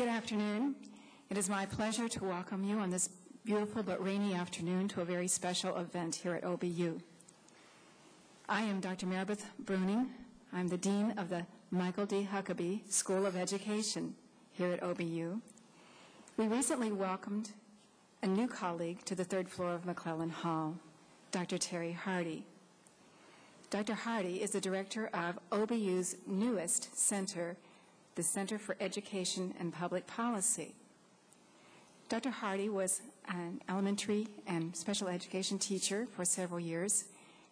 Good afternoon. It is my pleasure to welcome you on this beautiful but rainy afternoon to a very special event here at OBU. I am Dr. Meredith Bruning. I'm the Dean of the Michael D. Huckabee School of Education here at OBU. We recently welcomed a new colleague to the third floor of McClellan Hall, Dr. Terry Hardy. Dr. Hardy is the director of OBU's newest center, the Center for Education and Public Policy. Dr. Hardy was an elementary and special education teacher for several years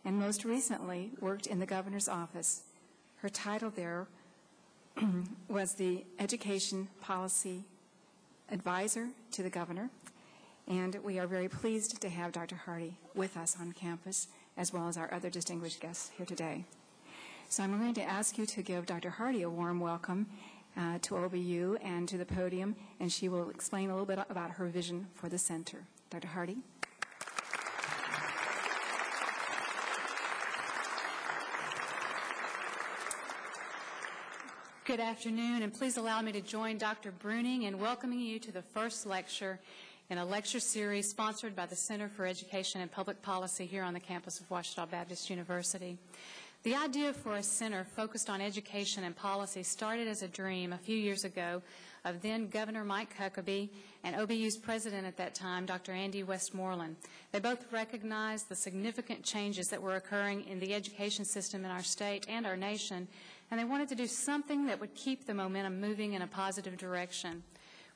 and most recently worked in the governor's office. Her title there was the Education Policy Advisor to the governor, and we are very pleased to have Dr. Hardy with us on campus as well as our other distinguished guests here today. So I'm going to ask you to give Dr. Hardy a warm welcome to OBU and to the podium, and she will explain a little bit about her vision for the center. Dr. Hardy. Good afternoon, and please allow me to join Dr. Bruning in welcoming you to the first lecture in a lecture series sponsored by the Center for Education and Public Policy here on the campus of Ouachita Baptist University. The idea for a center focused on education and policy started as a dream a few years ago of then Governor Mike Huckabee and OBU's president at that time, Dr. Andy Westmoreland. They both recognized the significant changes that were occurring in the education system in our state and our nation, and they wanted to do something that would keep the momentum moving in a positive direction.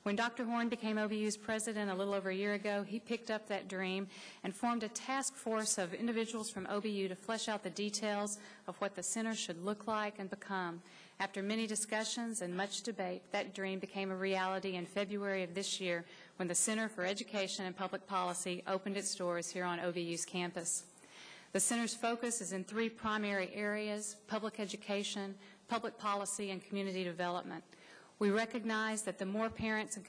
When Dr. Horn became OBU's president a little over a year ago, he picked up that dream and formed a task force of individuals from OBU to flesh out the details of what the center should look like and become. After many discussions and much debate, that dream became a reality in February of this year when the Center for Education and Public Policy opened its doors here on OBU's campus. The center's focus is in three primary areas: public education, public policy, and community development. We recognize that the more parents and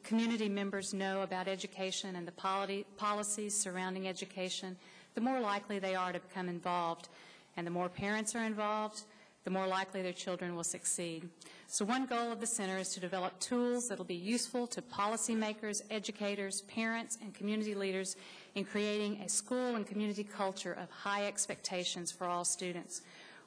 community members know about education and the policies surrounding education, the more likely they are to become involved. And the more parents are involved, the more likely their children will succeed. So one goal of the center is to develop tools that will be useful to policymakers, educators, parents, and community leaders in creating a school and community culture of high expectations for all students.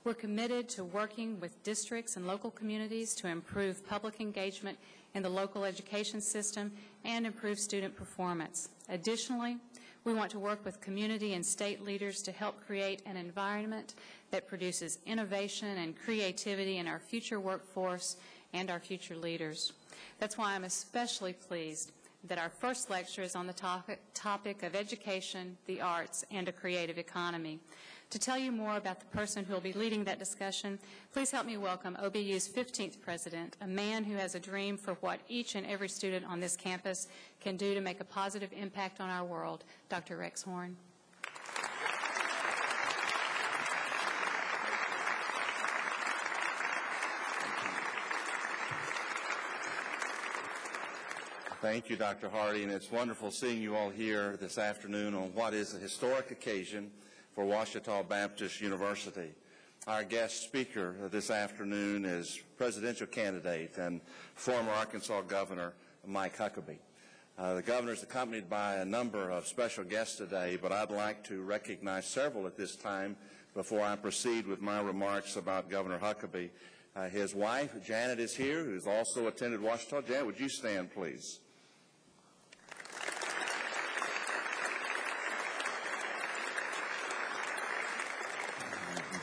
We're committed to working with districts and local communities to improve public engagement in the local education system and improve student performance. Additionally, we want to work with community and state leaders to help create an environment that produces innovation and creativity in our future workforce and our future leaders. That's why I'm especially pleased that our first lecture is on the topic of education, the arts, and a creative economy. To tell you more about the person who will be leading that discussion, please help me welcome OBU's 15th president, a man who has a dream for what each and every student on this campus can do to make a positive impact on our world, Dr. Rex Horn. Thank you, Dr. Hardy, and it's wonderful seeing you all here this afternoon on what is a historic occasion for Ouachita Baptist University. Our guest speaker this afternoon is presidential candidate and former Arkansas Governor Mike Huckabee. The governor is accompanied by a number of special guests today, but I'd like to recognize several at this time before I proceed with my remarks about Governor Huckabee. His wife, Janet, is here, who's also attended Ouachita. Janet, would you stand, please?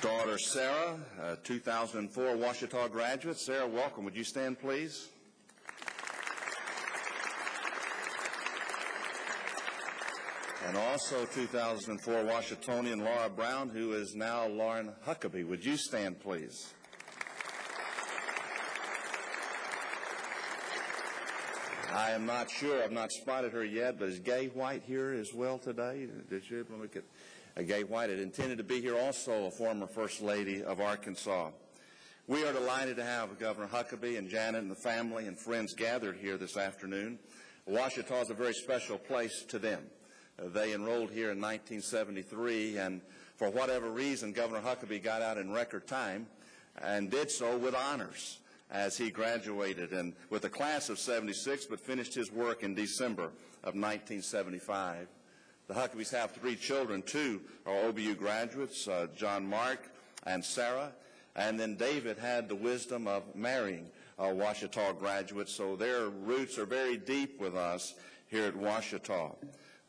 Daughter Sarah, 2004 Ouachita graduate. Sarah, welcome. Would you stand, please? And also 2004 Ouachitonian Laura Brown, who is now Lauren Huckabee. Would you stand, please? I am not sure. I've not spotted her yet, but is Gay White here as well today? Did you look at Gay White? Had intended to be here also, a former First Lady of Arkansas. We are delighted to have Governor Huckabee and Janet and the family and friends gathered here this afternoon. Ouachita is a very special place to them. They enrolled here in 1973, and for whatever reason, Governor Huckabee got out in record time and did so with honors. as he graduated and with a class of 76, but finished his work in December of 1975. The Huggabees have 3 children. 2 are OBU graduates, John Mark and Sarah, and then David had the wisdom of marrying a Ouachita graduate, so their roots are very deep with us here at Ouachita.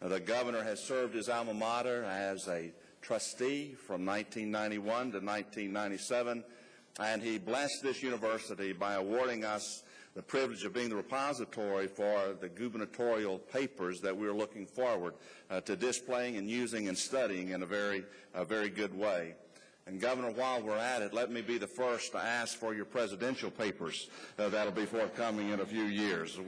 The governor has served his alma mater as a trustee from 1991 to 1997, and he blessed this university by awarding us the privilege of being the repository for the gubernatorial papers that we're looking forward to displaying and using and studying in a very good way. And Governor, while we're at it, let me be the first to ask for your presidential papers that'll be forthcoming in a few years.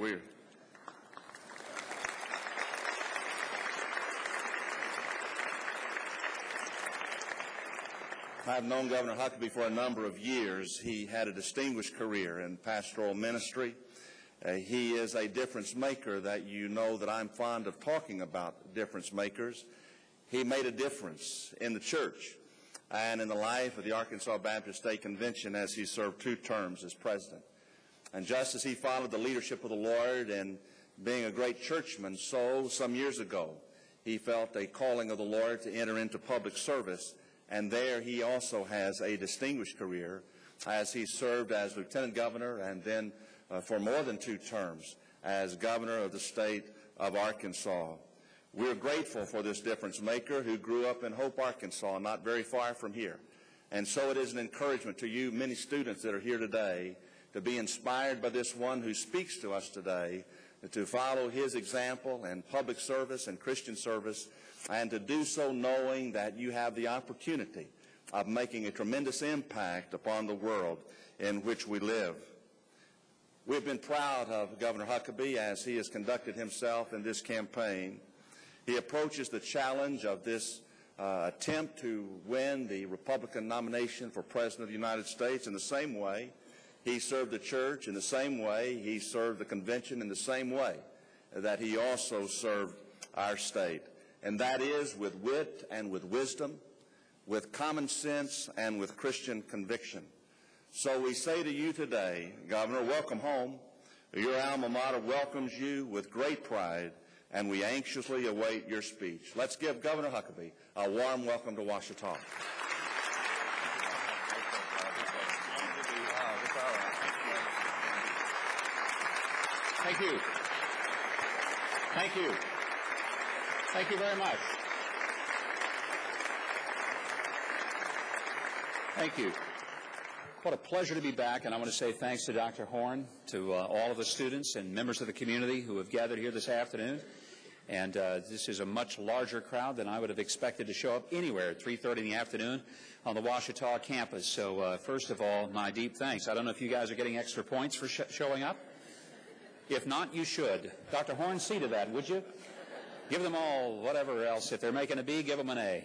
I've known Governor Huckabee for a number of years. He had a distinguished career in pastoral ministry. He is a difference maker that you know that I'm fond of talking about difference makers. He made a difference in the church and in the life of the Arkansas Baptist State Convention as he served 2 terms as president. And just as he followed the leadership of the Lord and being a great churchman, so some years ago he felt a calling of the Lord to enter into public service. And there he also has a distinguished career as he served as lieutenant governor and then for more than 2 terms as governor of the state of Arkansas. We're grateful for this difference maker who grew up in Hope, Arkansas, not very far from here. And so it is an encouragement to you, many students that are here today, to be inspired by this one who speaks to us today, to follow his example in public service and Christian service, and to do so knowing that you have the opportunity of making a tremendous impact upon the world in which we live. We've been proud of Governor Huckabee as he has conducted himself in this campaign. He approaches the challenge of this attempt to win the Republican nomination for President of the United States in the same way he served the church, in the same way he served the convention, in the same way that he also served our state. And that is with wit and with wisdom, with common sense and with Christian conviction. So we say to you today, Governor, welcome home. Your alma mater welcomes you with great pride, and we anxiously await your speech. Let's give Governor Huckabee a warm welcome to Ouachita. Thank you. Thank you. Thank you very much. Thank you. What a pleasure to be back, and I want to say thanks to Dr. Horn, to all of the students and members of the community who have gathered here this afternoon. And this is a much larger crowd than I would have expected to show up anywhere at 3:30 in the afternoon on the Ouachita campus. So first of all, my deep thanks. I don't know if you guys are getting extra points for showing up. If not, you should. Dr. Horn, see to that, would you? Give them all whatever else. If they're making a B, give them an A.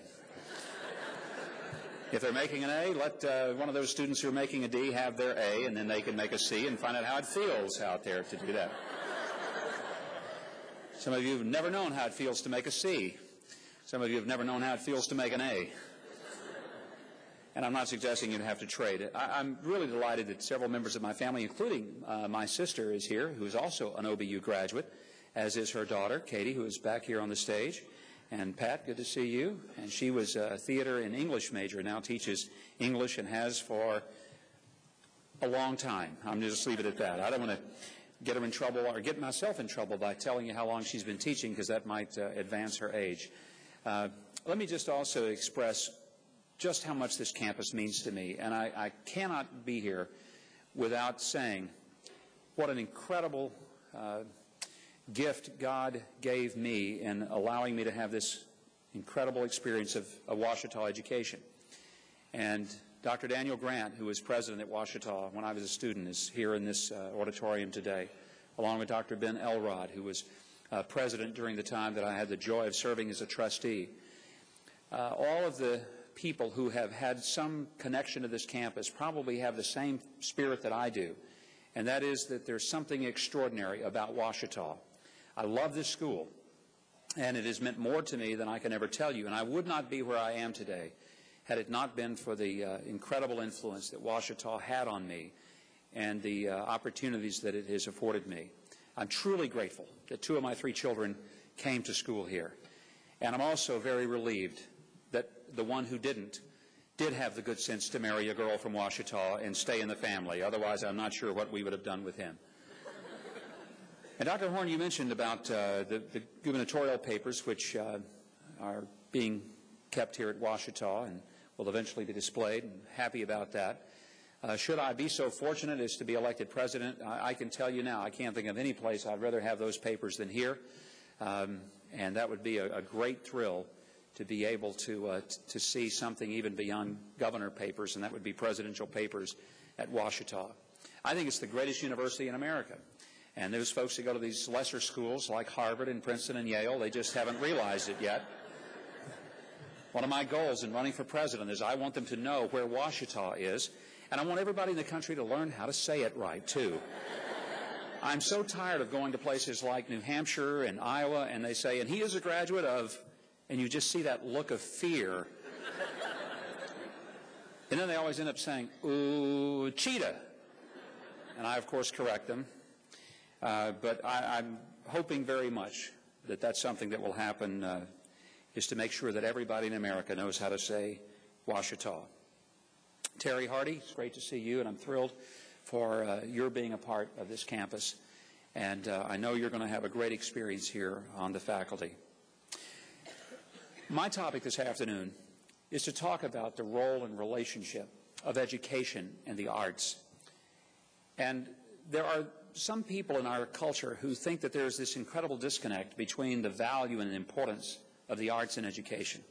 If they're making an A, let one of those students who are making a D have their A, and then they can make a C and find out how it feels out there to do that. Some of you have never known how it feels to make a C. Some of you have never known how it feels to make an A. And I'm not suggesting you'd have to trade. I'm really delighted that several members of my family, including my sister, is here, who is also an OBU graduate, as is her daughter, Katie, who is back here on the stage. And Pat, good to see you. And she was a theater and English major, now teaches English and has for a long time. I'm going to just leave it at that. I don't want to get her in trouble or get myself in trouble by telling you how long she's been teaching, because that might advance her age. Let me just also express just how much this campus means to me. And I cannot be here without saying what an incredible gift God gave me in allowing me to have this incredible experience of Ouachita education. And Dr. Daniel Grant, who was president at Ouachita when I was a student, is here in this auditorium today, along with Dr. Ben Elrod, who was president during the time that I had the joy of serving as a trustee. All of the people who have had some connection to this campus probably have the same spirit that I do, and that is that there's something extraordinary about Ouachita. I love this school, and it has meant more to me than I can ever tell you, and I would not be where I am today had it not been for the incredible influence that Ouachita had on me and the opportunities that it has afforded me. I'm truly grateful that 2 of my 3 children came to school here. And I'm also very relieved that the one who did have the good sense to marry a girl from Ouachita and stay in the family. Otherwise, I'm not sure what we would have done with him. And Dr. Horn, you mentioned about the gubernatorial papers, which are being kept here at Ouachita and will eventually be displayed, and happy about that. Should I be so fortunate as to be elected president, I can tell you now, I can't think of any place I'd rather have those papers than here. And that would be a great thrill to be able to see something even beyond governor papers, and that would be presidential papers at Ouachita. I think it's the greatest university in America. And those folks that go to these lesser schools like Harvard and Princeton and Yale, they just haven't realized it yet. One of my goals in running for president is I want them to know where Ouachita is, and I want everybody in the country to learn how to say it right, too. I'm so tired of going to places like New Hampshire and Iowa, and they say, and he is a graduate of, and you just see that look of fear. And then they always end up saying, ouachita. And I, of course, correct them. But I'm hoping very much that that's something that will happen, is to make sure that everybody in America knows how to say Ouachita. Terry Hardy, it's great to see you, and I'm thrilled for your being a part of this campus. And I know you're going to have a great experience here on the faculty. My topic this afternoon is to talk about the role and relationship of education and the arts. And there are some people in our culture who think that there's this incredible disconnect between the value and the importance of the arts and education.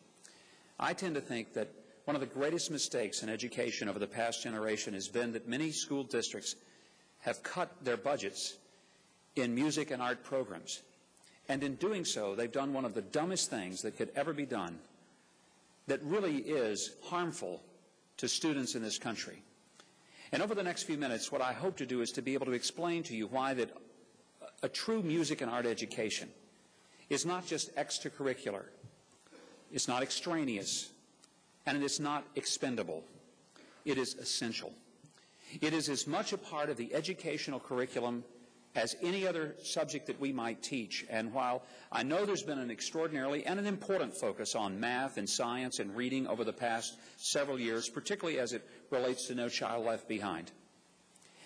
I tend to think that one of the greatest mistakes in education over the past generation has been that many school districts have cut their budgets in music and art programs. And in doing so, they've done one of the dumbest things that could ever be done that really is harmful to students in this country. And over the next few minutes, what I hope to do is to be able to explain to you why that a true music and art education is not just extracurricular, it's not extraneous, and it is not expendable. It is essential. It is as much a part of the educational curriculum as any other subject that we might teach. And while I know there's been an extraordinarily and an important focus on math and science and reading over the past several years, particularly as it relates to No Child Left Behind,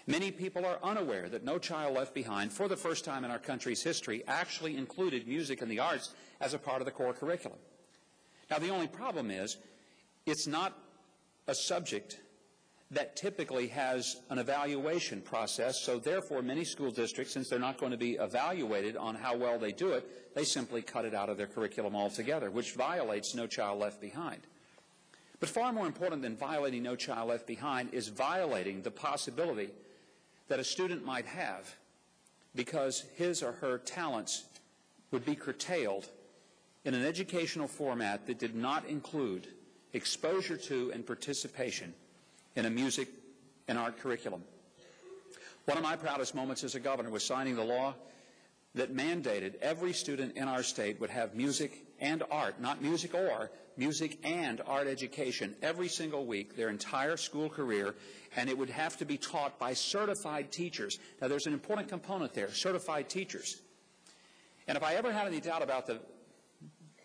many people are unaware that No Child Left Behind, for the first time in our country's history, actually included music and the arts as a part of the core curriculum. Now, the only problem is it's not a subject that typically has an evaluation process, so therefore many school districts, since they're not going to be evaluated on how well they do it, they simply cut it out of their curriculum altogether, which violates No Child Left Behind. But far more important than violating No Child Left Behind is violating the possibility that a student might have because his or her talents would be curtailed in an educational format that did not include exposure to and participation in a music and art curriculum. One of my proudest moments as a governor was signing the law that mandated every student in our state would have music and art, not music or, music and art education every single week, their entire school career, and it would have to be taught by certified teachers. Now, there's an important component there, certified teachers. And if I ever had any doubt about the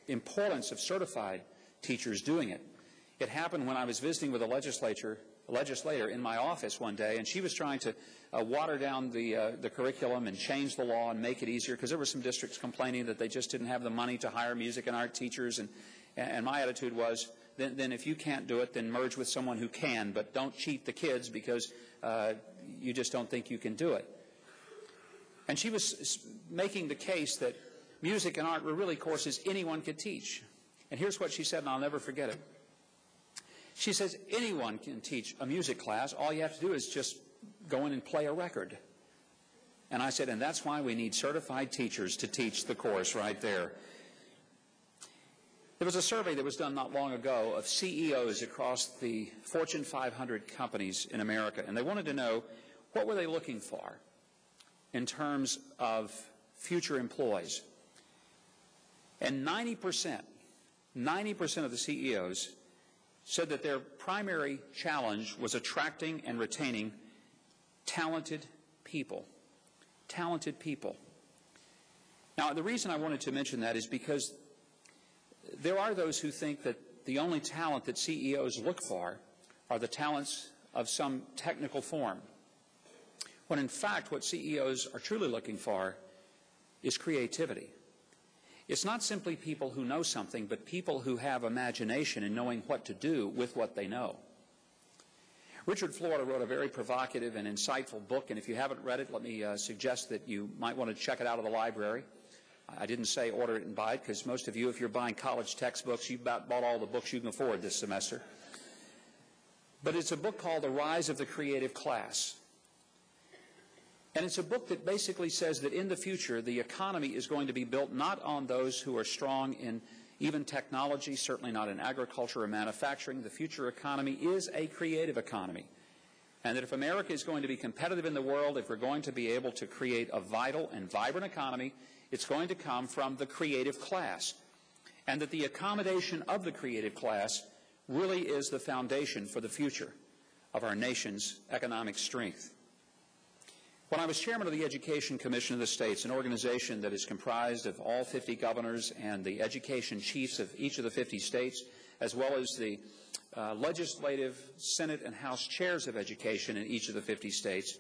importance of certified teachers doing it, it happened when I was visiting with a legislator in my office one day, and she was trying to water down the curriculum and change the law and make it easier, because there were some districts complaining that they just didn't have the money to hire music and art teachers, and my attitude was, then if you can't do it, then merge with someone who can, but don't cheat the kids because you just don't think you can do it. And she was making the case that music and art were really courses anyone could teach. And here's what she said, and I'll never forget it. She says, anyone can teach a music class. All you have to do is just go in and play a record. And I said, and that's why we need certified teachers to teach the course right there. There was a survey that was done not long ago of CEOs across the Fortune 500 companies in America, and they wanted to know what were they looking for in terms of future employees. And 90% of the CEOs said that their primary challenge was attracting and retaining talented people. Talented people. Now, the reason I wanted to mention that is because there are those who think that the only talent that CEOs look for are the talents of some technical form, when in fact what CEOs are truly looking for is creativity. It's not simply people who know something, but people who have imagination in knowing what to do with what they know. Richard Florida wrote a very provocative and insightful book, and if you haven't read it, let me suggest that you might want to check it out of the library. I didn't say order it and buy it, because most of you, if you're buying college textbooks, you've about bought all the books you can afford this semester. But it's a book called The Rise of the Creative Class. And it's a book that basically says that in the future, the economy is going to be built not on those who are strong in even technology, certainly not in agriculture or manufacturing. The future economy is a creative economy. And that if America is going to be competitive in the world, if we're going to be able to create a vital and vibrant economy, it's going to come from the creative class. And that the accommodation of the creative class really is the foundation for the future of our nation's economic strength. When I was chairman of the Education Commission of the States, an organization that is comprised of all 50 governors and the education chiefs of each of the 50 states, as well as the legislative, Senate, and House chairs of education in each of the 50 states,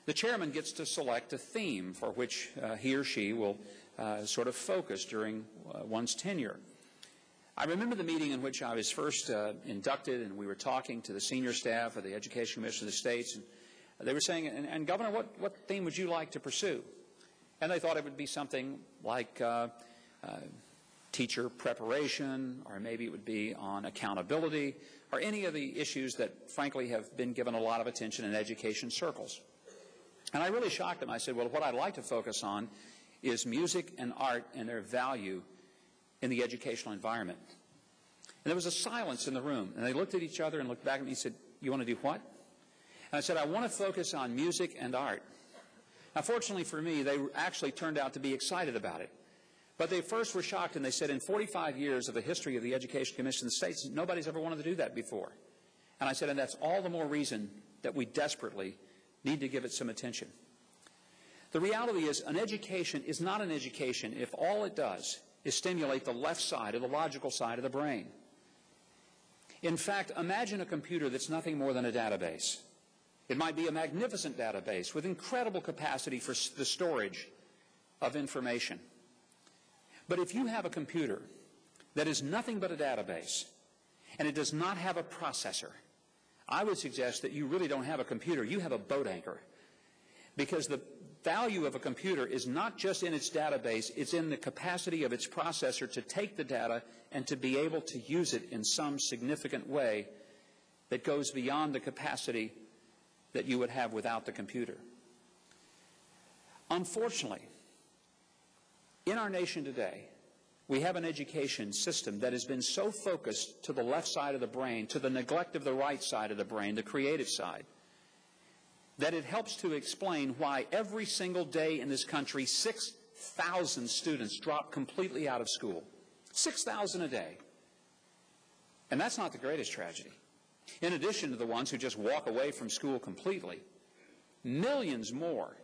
the chairman gets to select a theme for which he or she will sort of focus during one's tenure. I remember the meeting in which I was first inducted, and we were talking to the senior staff of the Education Commission of the States, and they were saying, and Governor, what theme would you like to pursue? And they thought it would be something like teacher preparation, or maybe it would be on accountability, or any of the issues that, frankly, have been given a lot of attention in education circles. And I really shocked them. I said, well, what I'd like to focus on is music and art and their value in the educational environment. And there was a silence in the room, and they looked at each other and looked back at me and said, you want to do what? And I said, I want to focus on music and art. Now, fortunately for me, they actually turned out to be excited about it. But they first were shocked, and they said, in 45 years of the history of the Education Commission of the States, nobody's ever wanted to do that before. And I said, and that's all the more reason that we desperately need to give it some attention. The reality is, an education is not an education if all it does is stimulate the left side or the logical side of the brain. In fact, imagine a computer that's nothing more than a database. It might be a magnificent database with incredible capacity for the storage of information. But if you have a computer that is nothing but a database and it does not have a processor, I would suggest that you really don't have a computer, you have a boat anchor. Because the value of a computer is not just in its database, it's in the capacity of its processor to take the data and to be able to use it in some significant way that goes beyond the capacity that you would have without the computer. Unfortunately, in our nation today, we have an education system that has been so focused to the left side of the brain, to the neglect of the right side of the brain, the creative side, that it helps to explain why every single day in this country 6,000 students drop completely out of school. 6,000 a day. And that's not the greatest tragedy. In addition to the ones who just walk away from school completely, millions more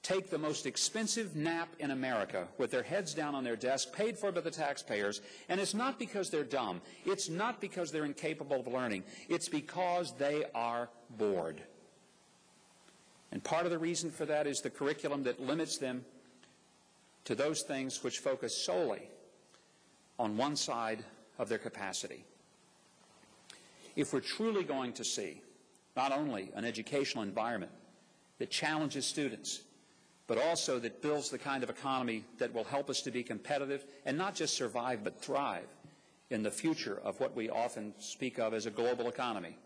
take the most expensive nap in America with their heads down on their desk, paid for by the taxpayers, and it's not because they're dumb. It's not because they're incapable of learning. It's because they are bored. And part of the reason for that is the curriculum that limits them to those things which focus solely on one side of their capacity. If we're truly going to see not only an educational environment that challenges students, but also that builds the kind of economy that will help us to be competitive and not just survive but thrive in the future of what we often speak of as a global economy,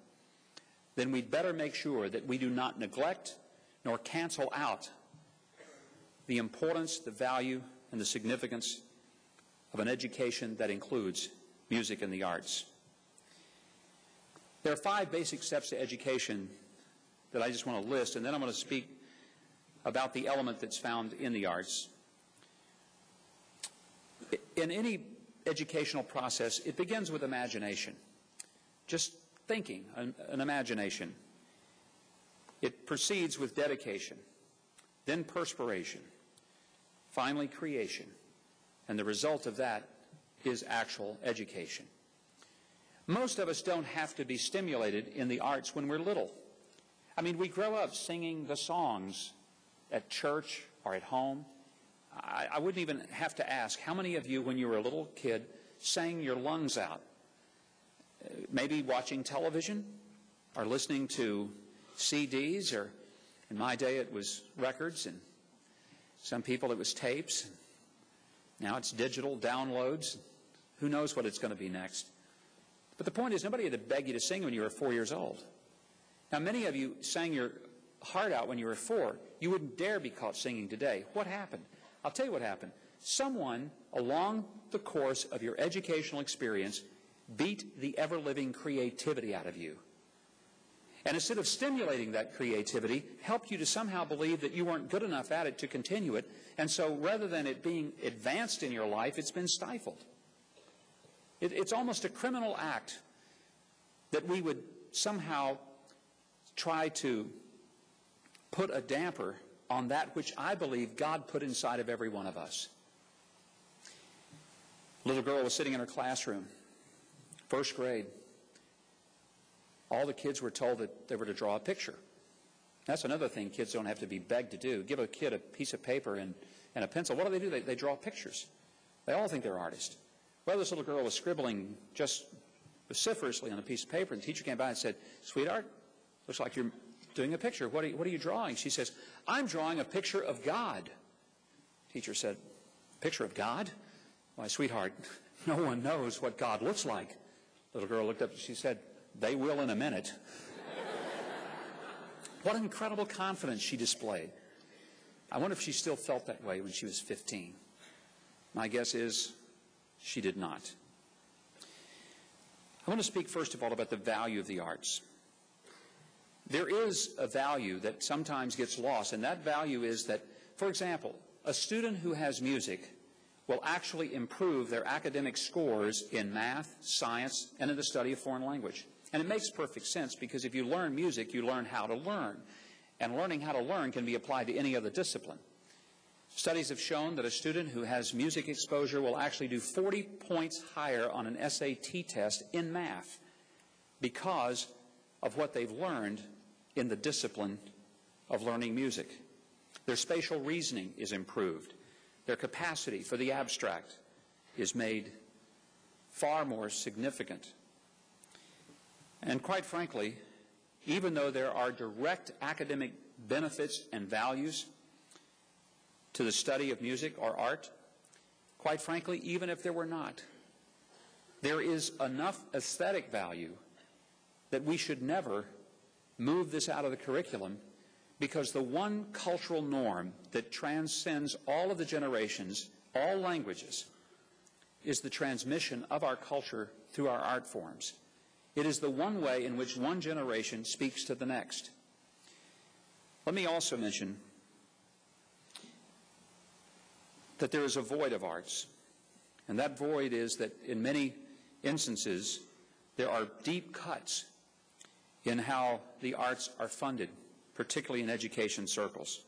then we'd better make sure that we do not neglect nor cancel out the importance, the value, and the significance of an education that includes music and the arts. There are 5 basic steps to education that I just want to list, and then I'm going to speak about the element that's found in the arts. In any educational process, it begins with imagination. Just thinking, an imagination. It proceeds with dedication, then perspiration, finally creation, and the result of that is actual education. Most of us don't have to be stimulated in the arts when we're little. I mean, we grow up singing the songs at church or at home. I wouldn't even have to ask, how many of you, when you were a little kid, sang your lungs out? Maybe watching television or listening to CDs, or in my day it was records, and some people it was tapes. Now it's digital downloads. Who knows what it's going to be next? But the point is, nobody had to beg you to sing when you were 4 years old. Now, many of you sang your heart out when you were 4. You wouldn't dare be caught singing today. What happened? I'll tell you what happened. Someone, along the course of your educational experience, beat the ever-living creativity out of you. And instead of stimulating that creativity, helped you to somehow believe that you weren't good enough at it to continue it. And so rather than it being advanced in your life, it's been stifled. It's almost a criminal act that we would somehow try to put a damper on that which I believe God put inside of every one of us. A little girl was sitting in her classroom, first grade. All the kids were told that they were to draw a picture. That's another thing kids don't have to be begged to do. Give a kid a piece of paper and a pencil. What do? They draw pictures. They all think they're artists. Well, this little girl was scribbling just vociferously on a piece of paper, and the teacher came by and said, "Sweetheart, looks like you're doing a picture. What are you drawing?" She says, "I'm drawing a picture of God." Teacher said, "Picture of God? Why, sweetheart, no one knows what God looks like." Little girl looked up and she said, "They will in a minute." What incredible confidence she displayed. I wonder if she still felt that way when she was 15. My guess is she did not. I want to speak first of all about the value of the arts. There is a value that sometimes gets lost, and that value is that, for example, a student who has music will actually improve their academic scores in math, science, and in the study of foreign language. And it makes perfect sense, because if you learn music, you learn how to learn. And learning how to learn can be applied to any other discipline. Studies have shown that a student who has music exposure will actually do 40 points higher on an SAT test in math because of what they've learned in the discipline of learning music. Their spatial reasoning is improved. Their capacity for the abstract is made far more significant. And quite frankly, even though there are direct academic benefits and values to the study of music or art, quite frankly, even if there were not, there is enough aesthetic value that we should never move this out of the curriculum, because the one cultural norm that transcends all of the generations, all languages, is the transmission of our culture through our art forms. It is the one way in which one generation speaks to the next. Let me also mention that there is a void of arts, and that void is that in many instances there are deep cuts in how the arts are funded, particularly in education circles.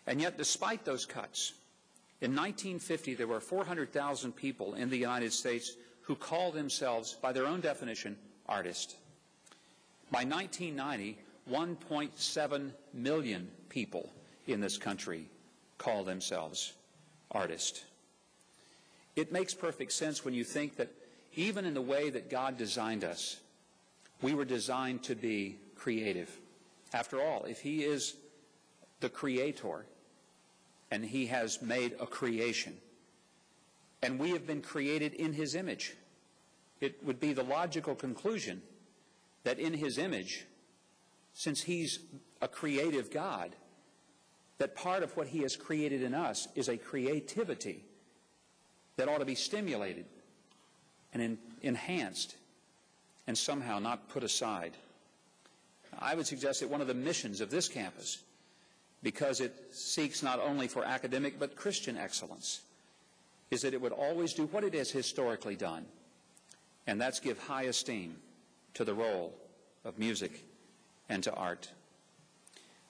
And yet, despite those cuts, in 1950 there were 400,000 people in the United States who call themselves, by their own definition, artists. By 1990, 1.7 million people in this country call themselves artists. It makes perfect sense when you think that even in the way that God designed us, we were designed to be creative. After all, if He is the creator and He has made a creation, and we have been created in His image, it would be the logical conclusion that in His image, since He's a creative God, that part of what He has created in us is a creativity that ought to be stimulated and enhanced and somehow not put aside. I would suggest that one of the missions of this campus, because it seeks not only for academic but Christian excellence, is that it would always do what it has historically done, and that's give high esteem to the role of music and to art.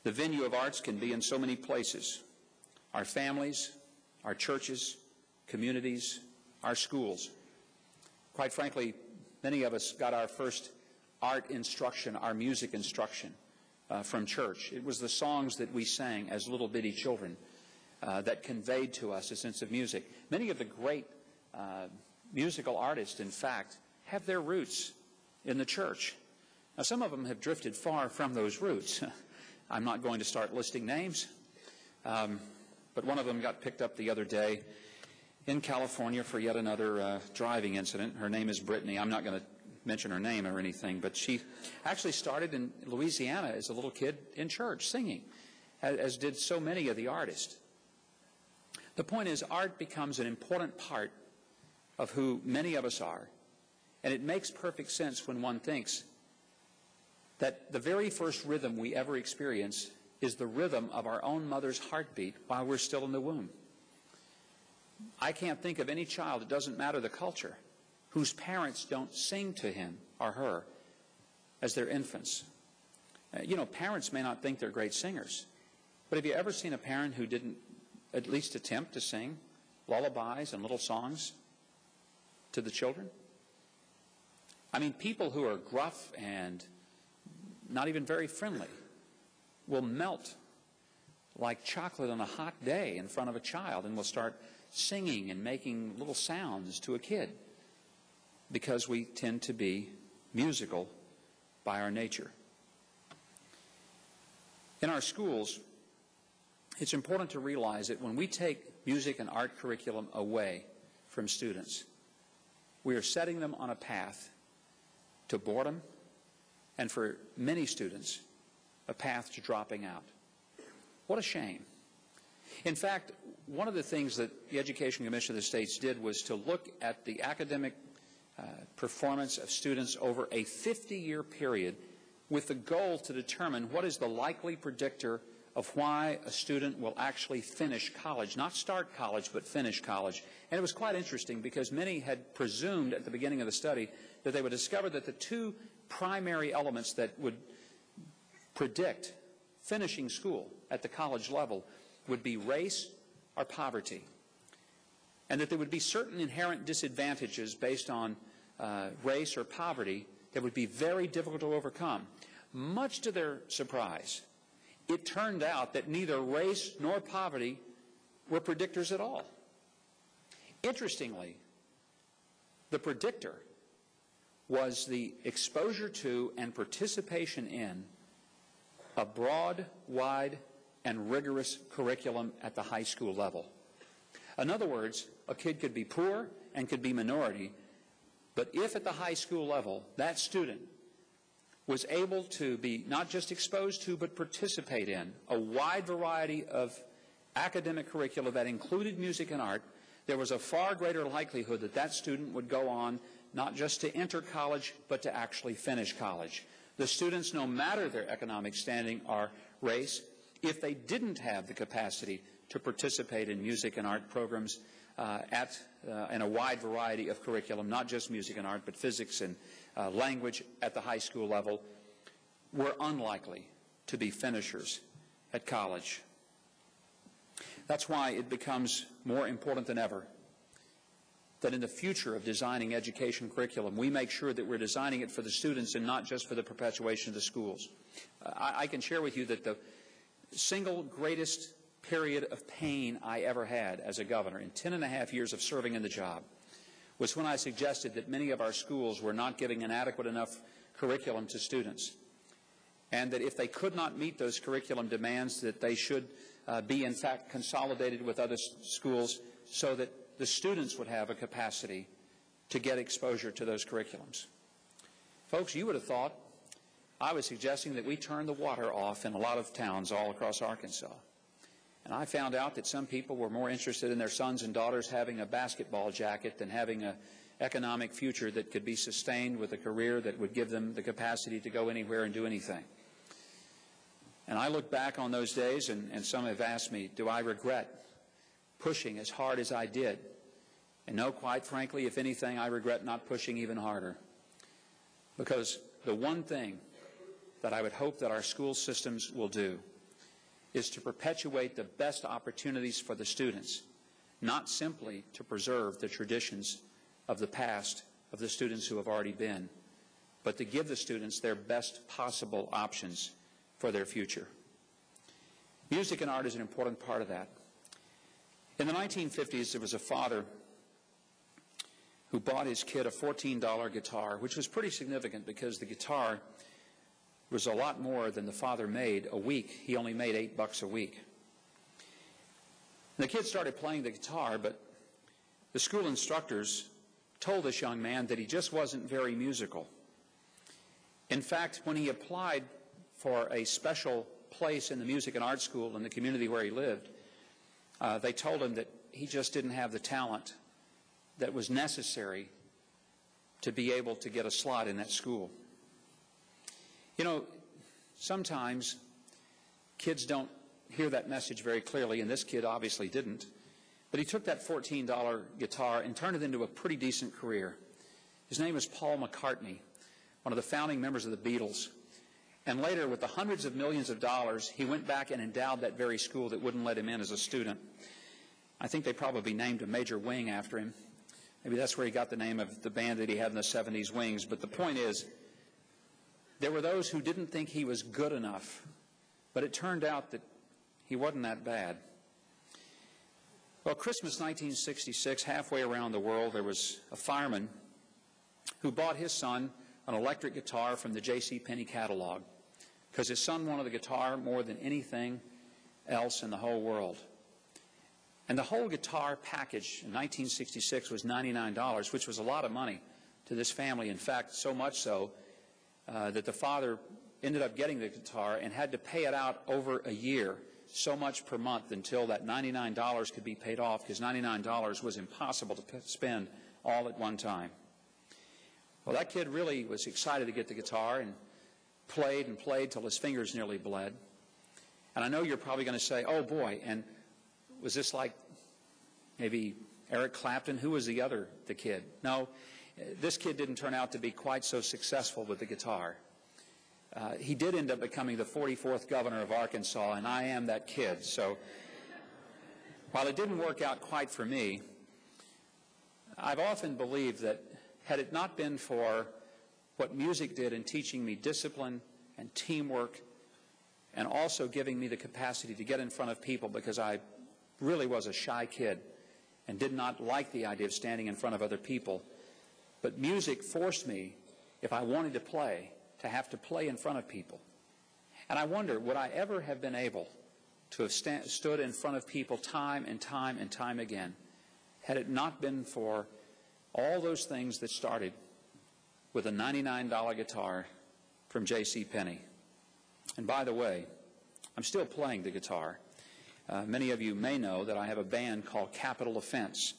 The venue of arts can be in so many places: our families, our churches, communities, our schools. Quite frankly, many of us got our first art instruction, our music instruction, from church. It was the songs that we sang as little bitty children that conveyed to us a sense of music. Many of the great musical artists, in fact, have their roots in the church. Now, some of them have drifted far from those roots. I'm not going to start listing names, but one of them got picked up the other day in California for yet another driving incident. Her name is Brittany. I'm not going to mention her name or anything, but she actually started in Louisiana as a little kid in church singing, as did so many of the artists. The point is, art becomes an important part of who many of us are, and it makes perfect sense when one thinks that the very first rhythm we ever experience is the rhythm of our own mother's heartbeat while we're still in the womb. I can't think of any child, it doesn't matter the culture, whose parents don't sing to him or her as their infants. Parents may not think they're great singers, but have you ever seen a parent who didn't at least attempt to sing lullabies and little songs to the children? I mean, people who are gruff and not even very friendly will melt like chocolate on a hot day in front of a child and will start singing and making little sounds to a kid because we tend to be musical by our nature. In our schools, it's important to realize that when we take music and art curriculum away from students, we are setting them on a path to boredom and, for many students, a path to dropping out. What a shame. In fact, one of the things that the Education Commission of the States did was to look at the academic performance of students over a 50-year period with the goal to determine what is the likely predictor of why a student will actually finish college, not start college, but finish college. And it was quite interesting because many had presumed at the beginning of the study that they would discover that the two primary elements that would predict finishing school at the college level would be race or poverty, and that there would be certain inherent disadvantages based on race or poverty that would be very difficult to overcome. Much to their surprise, it turned out that neither race nor poverty were predictors at all. Interestingly, the predictor was the exposure to and participation in a broad, wide, and rigorous curriculum at the high school level. In other words, a kid could be poor and could be minority, but if at the high school level that student was able to be not just exposed to but participate in a wide variety of academic curricula that included music and art, there was a far greater likelihood that that student would go on not just to enter college but to actually finish college. The students, no matter their economic standing or race, if they didn't have the capacity to participate in music and art programs in a wide variety of curriculum, not just music and art, but physics and language at the high school level, were unlikely to be finishers at college. That's why it becomes more important than ever that in the future of designing education curriculum, we make sure that we're designing it for the students and not just for the perpetuation of the schools. I can share with you that the single greatest period of pain I ever had as a governor in 10.5 years of serving in the job was when I suggested that many of our schools were not giving an adequate enough curriculum to students, and that if they could not meet those curriculum demands, that they should be in fact consolidated with other schools so that the students would have a capacity to get exposure to those curriculums. Folks, you would have thought I was suggesting that we turn the water off in a lot of towns all across Arkansas. And I found out that some people were more interested in their sons and daughters having a basketball jacket than having an economic future that could be sustained with a career that would give them the capacity to go anywhere and do anything. And I look back on those days, and some have asked me, do I regret pushing as hard as I did? And no, quite frankly, if anything, I regret not pushing even harder. Because the one thing that I would hope that our school systems will do is to perpetuate the best opportunities for the students, not simply to preserve the traditions of the past of the students who have already been, but to give the students their best possible options for their future. Music and art is an important part of that. In the 1950s, there was a father who bought his kid a $14 guitar, which was pretty significant because the guitar was a lot more than the father made a week. He only made $8 a week. And the kid started playing the guitar, but the school instructors told this young man that he just wasn't very musical. In fact, when he applied for a special place in the music and art school in the community where he lived, they told him that he just didn't have the talent that was necessary to be able to get a slot in that school. You know, sometimes kids don't hear that message very clearly, and this kid obviously didn't. But he took that $14 guitar and turned it into a pretty decent career. His name is Paul McCartney, one of the founding members of the Beatles. And later, with the hundreds of millions of dollars, he went back and endowed that very school that wouldn't let him in as a student. I think they probably named a major wing after him. Maybe that's where he got the name of the band that he had in the 70s, Wings. But the point is, there were those who didn't think he was good enough, but it turned out that he wasn't that bad. Well, Christmas 1966, halfway around the world, there was a fireman who bought his son an electric guitar from the J.C. catalog because his son wanted the guitar more than anything else in the whole world. And the whole guitar package in 1966 was $99, which was a lot of money to this family. In fact, so much so that the father ended up getting the guitar and had to pay it out over a year, so much per month until that $99 could be paid off, because $99 was impossible to spend all at one time. Well, that kid really was excited to get the guitar and played till his fingers nearly bled. And I know you're probably going to say, oh boy, and was this like maybe Eric Clapton? Who was the kid? No, this kid didn't turn out to be quite so successful with the guitar. He did end up becoming the 44th governor of Arkansas, and I am that kid. So while it didn't work out quite for me, I've often believed that had it not been for what music did in teaching me discipline and teamwork and also giving me the capacity to get in front of people, because I really was a shy kid and did not like the idea of standing in front of other people, but music forced me, if I wanted to play, to have to play in front of people. And I wonder, would I ever have been able to have stood in front of people time and time and time again had it not been for all those things that started with a $99 guitar from J.C. And by the way, I'm still playing the guitar. Many of you may know that I have a band called Capital Offense,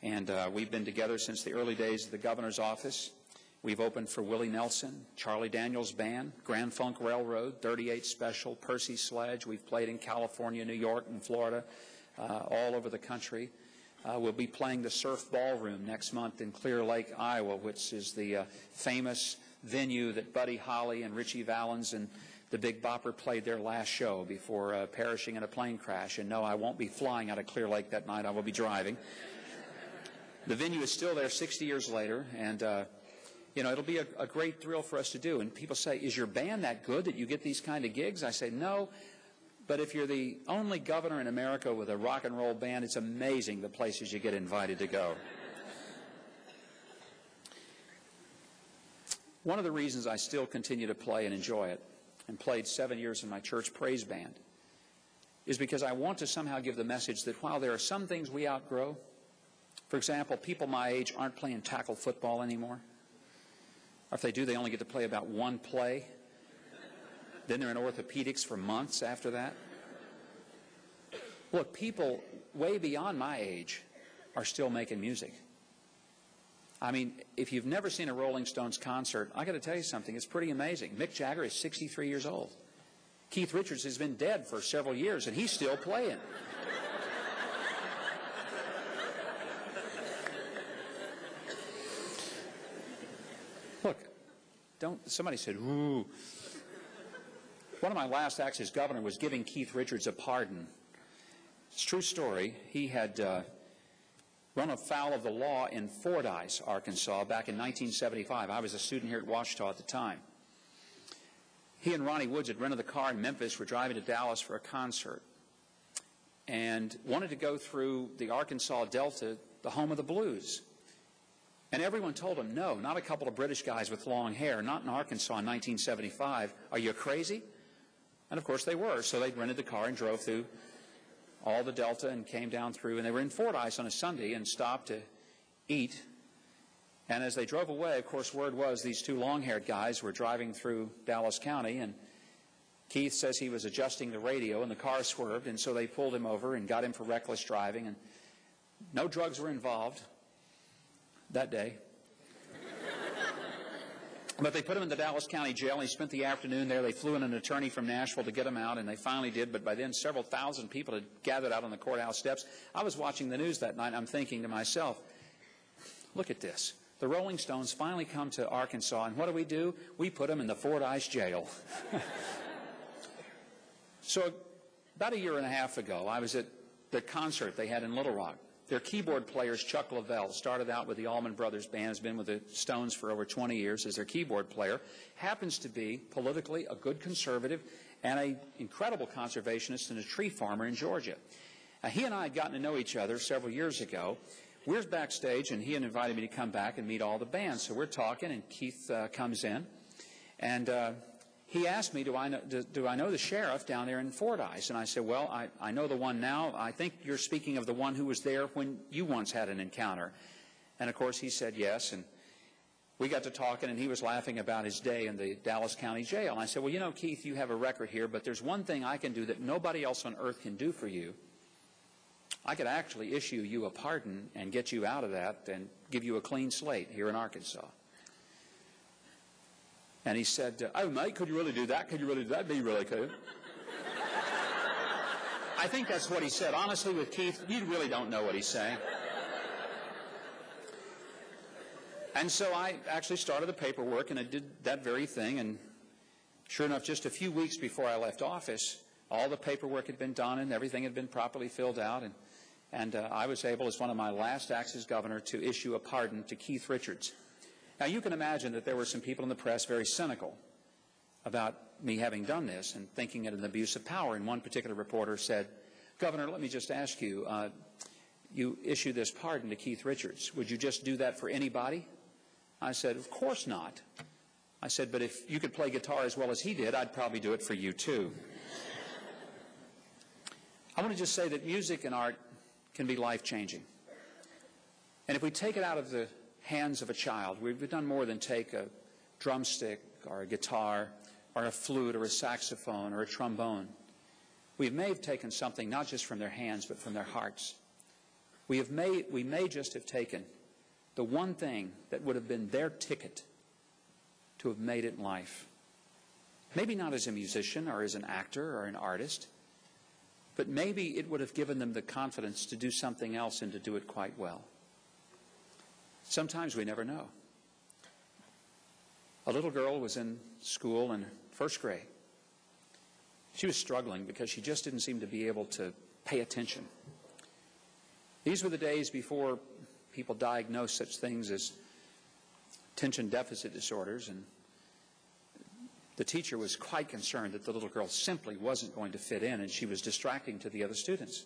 and we've been together since the early days of the governor's office. We've opened for Willie Nelson, Charlie Daniels Band, Grand Funk Railroad, 38 Special, Percy Sledge. We've played in California, New York, and Florida, all over the country. We'll be playing the Surf Ballroom next month in Clear Lake, Iowa, which is the famous venue that Buddy Holly and Richie Valens and the Big Bopper played their last show before perishing in a plane crash. And no, I won't be flying out of Clear Lake that night. I will be driving. The venue is still there 60 years later, and you know, it'll be a great thrill for us to do. And people say, is your band that good that you get these kind of gigs? I say, no. But if you're the only governor in America with a rock and roll band, it's amazing the places you get invited to go. One of the reasons I still continue to play and enjoy it, and played 7 years in my church praise band, is because I want to somehow give the message that while there are some things we outgrow, for example, people my age aren't playing tackle football anymore. Or if they do, they only get to play about one play. Then they're in orthopedics for months after that. Look, people way beyond my age are still making music. I mean, if you've never seen a Rolling Stones concert, I got to tell you something. It's pretty amazing. Mick Jagger is 63 years old. Keith Richards has been dead for several years, and he's still playing. Look, somebody said, ooh. One of my last acts as governor was giving Keith Richards a pardon. It's a true story. He had run afoul of the law in Fordyce, Arkansas, back in 1975. I was a student here at Ouachita at the time. He and Ronnie Woods had rented a car in Memphis, were driving to Dallas for a concert, and wanted to go through the Arkansas Delta, the home of the blues. And everyone told him, no, not a couple of British guys with long hair, not in Arkansas in 1975. Are you crazy? And, of course, they were. So they rented the car and drove through all the Delta and came down through. And they were in Fordyce on a Sunday and stopped to eat. And as they drove away, of course, word was these two long-haired guys were driving through Dallas County. And Keith says he was adjusting the radio, and the car swerved. And so they pulled him over and got him for reckless driving. And no drugs were involved that day. But they put him in the Dallas County Jail, and he spent the afternoon there. They flew in an attorney from Nashville to get him out, and they finally did. But by then, several thousand people had gathered out on the courthouse steps. I was watching the news that night, and I'm thinking to myself, look at this. The Rolling Stones finally come to Arkansas, and what do? We put them in the Fordyce jail. So about a year and a half ago, I was at the concert they had in Little Rock. Their keyboard player, Chuck Leavell, started out with the Allman Brothers Band, has been with the Stones for over 20 years as their keyboard player, happens to be politically a good conservative and an incredible conservationist and a tree farmer in Georgia. He and I had gotten to know each other several years ago. We're backstage, and he had invited me to come back and meet all the bands. So we're talking, and Keith comes in, and he asked me, do I know the sheriff down there in Fordyce? And I said, well, I know the one now. I think you're speaking of the one who was there when you once had an encounter. And, of course, he said yes. And we got to talking, and he was laughing about his day in the Dallas County Jail. And I said, well, you know, Keith, you have a record here, but there's one thing I can do that nobody else on earth can do for you. I could actually issue you a pardon and get you out of that and give you a clean slate here in Arkansas. And he said, oh, mate, could you really do that? Could you really do that? That'd be really cool. I think that's what he said. Honestly, with Keith, you really don't know what he's saying. And so I actually started the paperwork, and I did that very thing. And sure enough, just a few weeks before I left office, all the paperwork had been done and everything had been properly filled out. And I was able, as one of my last acts as governor, to issue a pardon to Keith Richards. Now, you can imagine that there were some people in the press very cynical about me having done this and thinking it an abuse of power. And one particular reporter said, Governor, let me just ask you, you issue this pardon to Keith Richards. Would you just do that for anybody? I said, of course not. I said, but if you could play guitar as well as he did, I'd probably do it for you too. I want to just say that music and art can be life-changing. And if we take it out of the hands of a child, we've done more than take a drumstick or a guitar or a flute or a saxophone or a trombone. We may have taken something not just from their hands but from their hearts. We may just have taken the one thing that would have been their ticket to have made it in life. Maybe not as a musician or as an actor or an artist, but maybe it would have given them the confidence to do something else and to do it quite well. Sometimes we never know. A little girl was in school in first grade. She was struggling because she just didn't seem to be able to pay attention. These were the days before people diagnosed such things as attention deficit disorders, and the teacher was quite concerned that the little girl simply wasn't going to fit in, and she was distracting to the other students.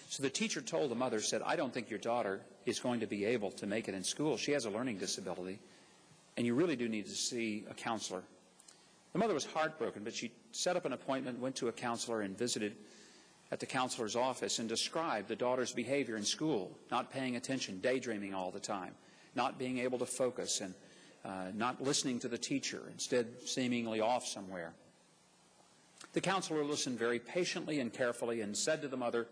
So the teacher told the mother, said, I don't think your daughter is going to be able to make it in school. She has a learning disability, and you really do need to see a counselor. The mother was heartbroken, but she set up an appointment, went to a counselor, and visited at the counselor's office and described the daughter's behavior in school, not paying attention, daydreaming all the time, not being able to focus, and not listening to the teacher, instead seemingly off somewhere. The counselor listened very patiently and carefully and said to the mother,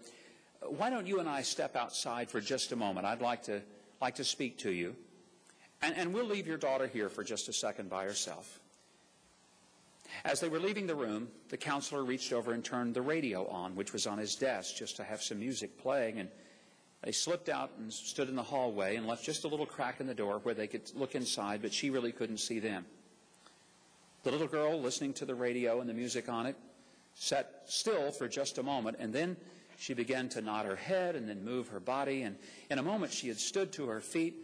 why don't you and I step outside for just a moment? I'd like to speak to you. And we'll leave your daughter here for just a second by herself. As they were leaving the room, the counselor reached over and turned the radio on, which was on his desk, just to have some music playing. And they slipped out and stood in the hallway and left just a little crack in the door where they could look inside, but she really couldn't see them. The little girl, listening to the radio and the music on it, sat still for just a moment, and then she began to nod her head and then move her body, and in a moment she had stood to her feet,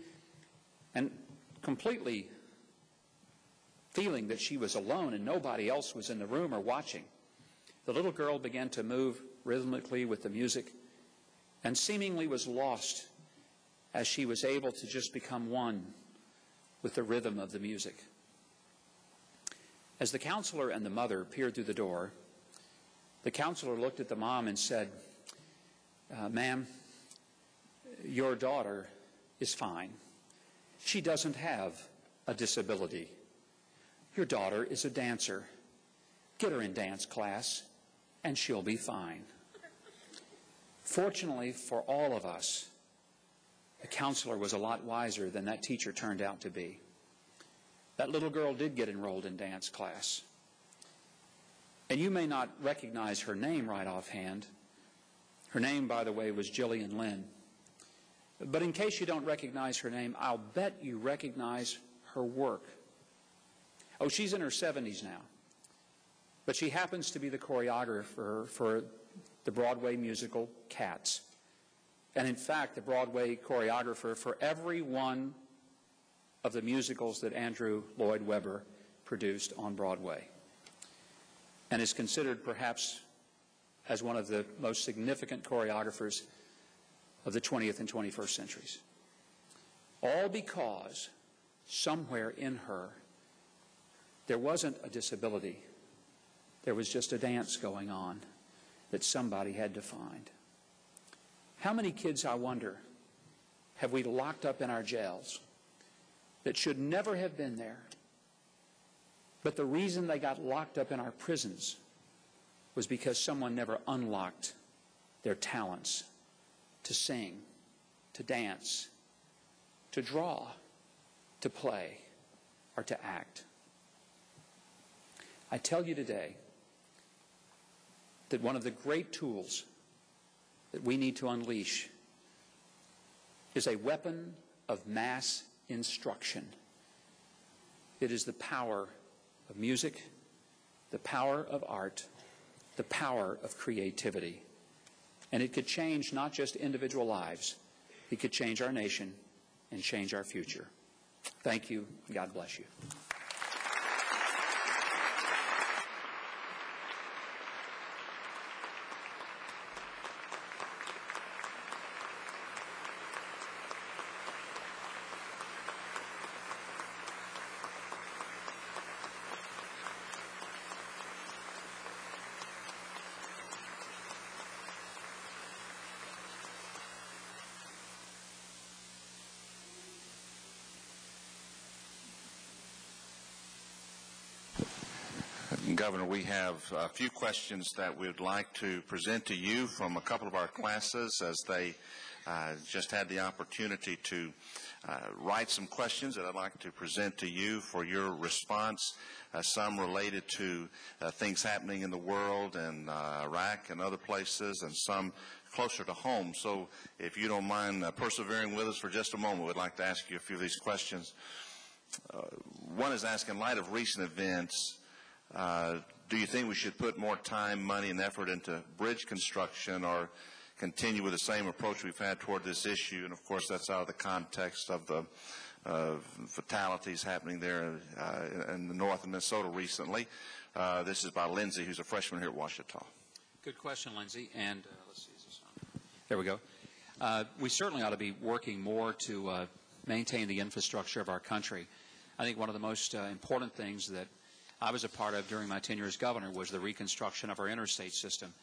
and completely feeling that she was alone and nobody else was in the room or watching, the little girl began to move rhythmically with the music and seemingly was lost as she was able to just become one with the rhythm of the music. As the counselor and the mother peered through the door, the counselor looked at the mom and said, "Ma'am, your daughter is fine. She doesn't have a disability. Your daughter is a dancer. Get her in dance class, and she'll be fine." Fortunately for all of us, the counselor was a lot wiser than that teacher turned out to be. That little girl did get enrolled in dance class. And you may not recognize her name right offhand. Her name, by the way, was Jillian Lynn. But in case you don't recognize her name, I'll bet you recognize her work. Oh, she's in her 70s now. But she happens to be the choreographer for the Broadway musical Cats. And in fact, the Broadway choreographer for every one of the musicals that Andrew Lloyd Webber produced on Broadway, and is considered perhaps as one of the most significant choreographers of the 20th and 21st centuries. All because somewhere in her there wasn't a disability. There was just a dance going on that somebody had to find. How many kids, I wonder, have we locked up in our jails that should never have been there, but the reason they got locked up in our prisons was because someone never unlocked their talents to sing, to dance, to draw, to play, or to act. I tell you today that one of the great tools that we need to unleash is a weapon of mass instruction. It is the power of music, the power of art, the power of creativity. And it could change not just individual lives, it could change our nation and change our future. Thank you. God bless you. Governor, we have a few questions that we would like to present to you from a couple of our classes, as they just had the opportunity to write some questions that I'd like to present to you for your response, some related to things happening in the world and Iraq and other places, and some closer to home. So if you don't mind persevering with us for just a moment, we'd like to ask you a few of these questions. One is asking, in light of recent events, do you think we should put more time, money, and effort into bridge construction, or continue with the same approach we've had toward this issue? And, of course, that's out of the context of the fatalities happening there in the north of Minnesota recently. This is by Lindsay, who's a freshman here at Ouachita. Good question, Lindsay. And let's see, is this on? There we go. We certainly ought to be working more to maintain the infrastructure of our country. I think one of the most important things that I was a part of during my tenure as governor was the reconstruction of our interstate system.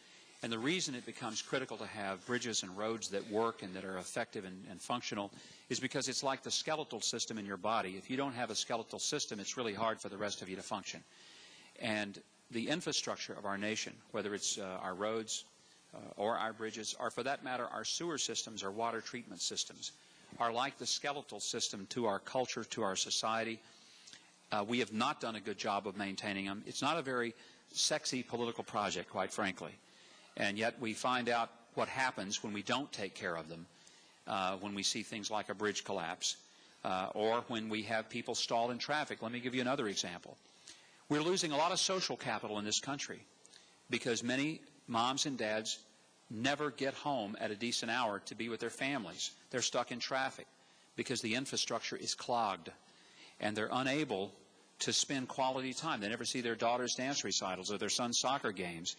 And the reason it becomes critical to have bridges and roads that work and that are effective and functional is because it's like the skeletal system in your body. If you don't have a skeletal system, it's really hard for the rest of you to function. And the infrastructure of our nation, whether it's our roads or our bridges, or for that matter, our sewer systems or water treatment systems, are like the skeletal system to our culture, to our society. We have not done a good job of maintaining them. It's not a very sexy political project, quite frankly. And yet we find out what happens when we don't take care of them, when we see things like a bridge collapse, or when we have people stalled in traffic. Let me give you another example. We're losing a lot of social capital in this country because many moms and dads never get home at a decent hour to be with their families. They're stuck in traffic because the infrastructure is clogged, and they're unable to spend quality time. They never see their daughter's dance recitals or their son's soccer games.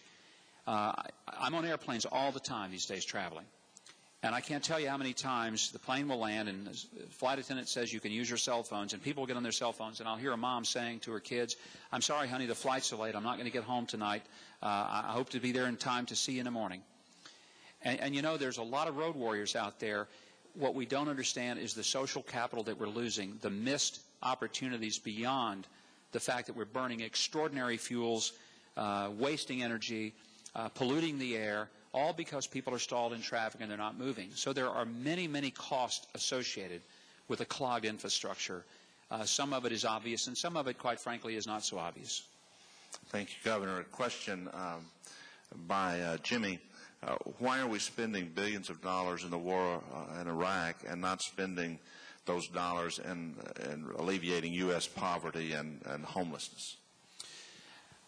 I'm on airplanes all the time these days traveling, and I can't tell you how many times the plane will land and the flight attendant says you can use your cell phones, and people will get on their cell phones, and I'll hear a mom saying to her kids, "I'm sorry, honey, the flight's so late. I'm not going to get home tonight. I hope to be there in time to see you in the morning." And you know, there's a lot of road warriors out there. What we don't understand is the social capital that we're losing, the missed opportunities beyond the fact that we're burning extraordinary fuels, wasting energy, polluting the air, all because people are stalled in traffic and they're not moving. So there are many, many costs associated with a clogged infrastructure. Some of it is obvious, and some of it, quite frankly, is not so obvious. Thank you, Governor. A question by Jimmy. Why are we spending billions of dollars in the war in Iraq and not spending those dollars in alleviating U.S. poverty and homelessness?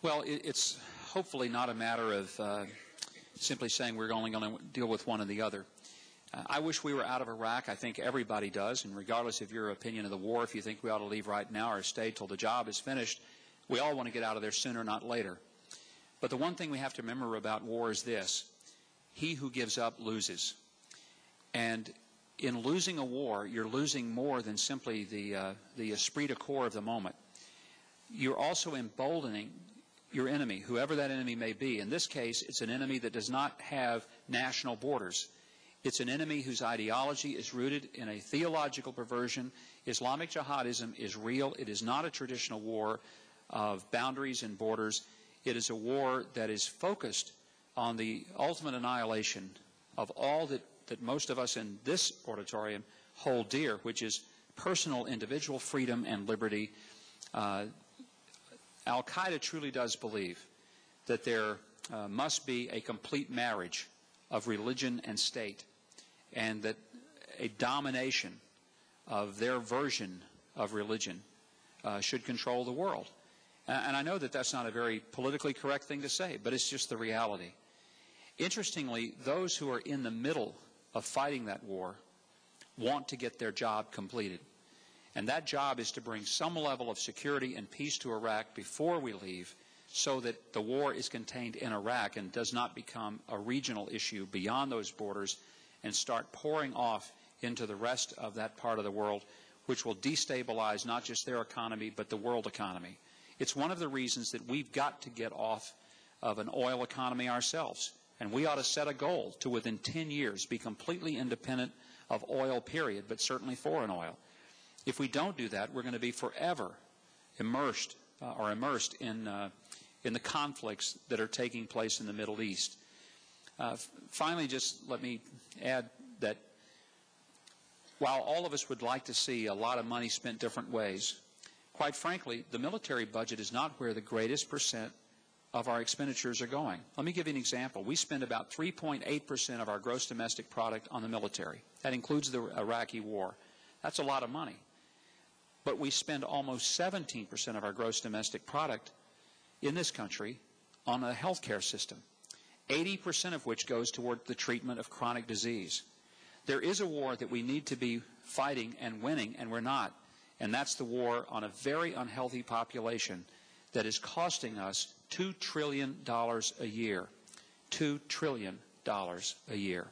Well, it's hopefully not a matter of simply saying we're only going to deal with one or the other. I wish we were out of Iraq. I think everybody does, and regardless of your opinion of the war, if you think we ought to leave right now or stay till the job is finished, we all want to get out of there sooner, not later. But the one thing we have to remember about war is this: he who gives up loses. And in losing a war, you're losing more than simply the esprit de corps of the moment. You're also emboldening your enemy, whoever that enemy may be. In this case, it's an enemy that does not have national borders. It's an enemy whose ideology is rooted in a theological perversion. Islamic jihadism is real. It is not a traditional war of boundaries and borders. It is a war that is focused on the ultimate annihilation of all that most of us in this auditorium hold dear, which is personal individual freedom and liberty. Al-Qaeda truly does believe that there must be a complete marriage of religion and state, and that a domination of their version of religion should control the world. And I know that that's not a very politically correct thing to say, but it's just the reality. Interestingly, those who are in the middle of fighting that war want to get their job completed. And that job is to bring some level of security and peace to Iraq before we leave, so that the war is contained in Iraq and does not become a regional issue beyond those borders and start pouring off into the rest of that part of the world, which will destabilize not just their economy but the world economy. It's one of the reasons that we've got to get off of an oil economy ourselves. And we ought to set a goal to, within 10 years, be completely independent of oil, period, but certainly foreign oil. If we don't do that, we're going to be forever immersed in the conflicts that are taking place in the Middle East. Finally, just let me add that while all of us would like to see a lot of money spent different ways, quite frankly, the military budget is not where the greatest percent of our expenditures are going. Let me give you an example. We spend about 3.8% of our gross domestic product on the military. That includes the Iraqi war. That's a lot of money. But we spend almost 17% of our gross domestic product in this country on a health care system, 80% of which goes toward the treatment of chronic disease. There is a war that we need to be fighting and winning, and we're not. And that's the war on a very unhealthy population that is costing us $2 trillion a year. $2 trillion a year.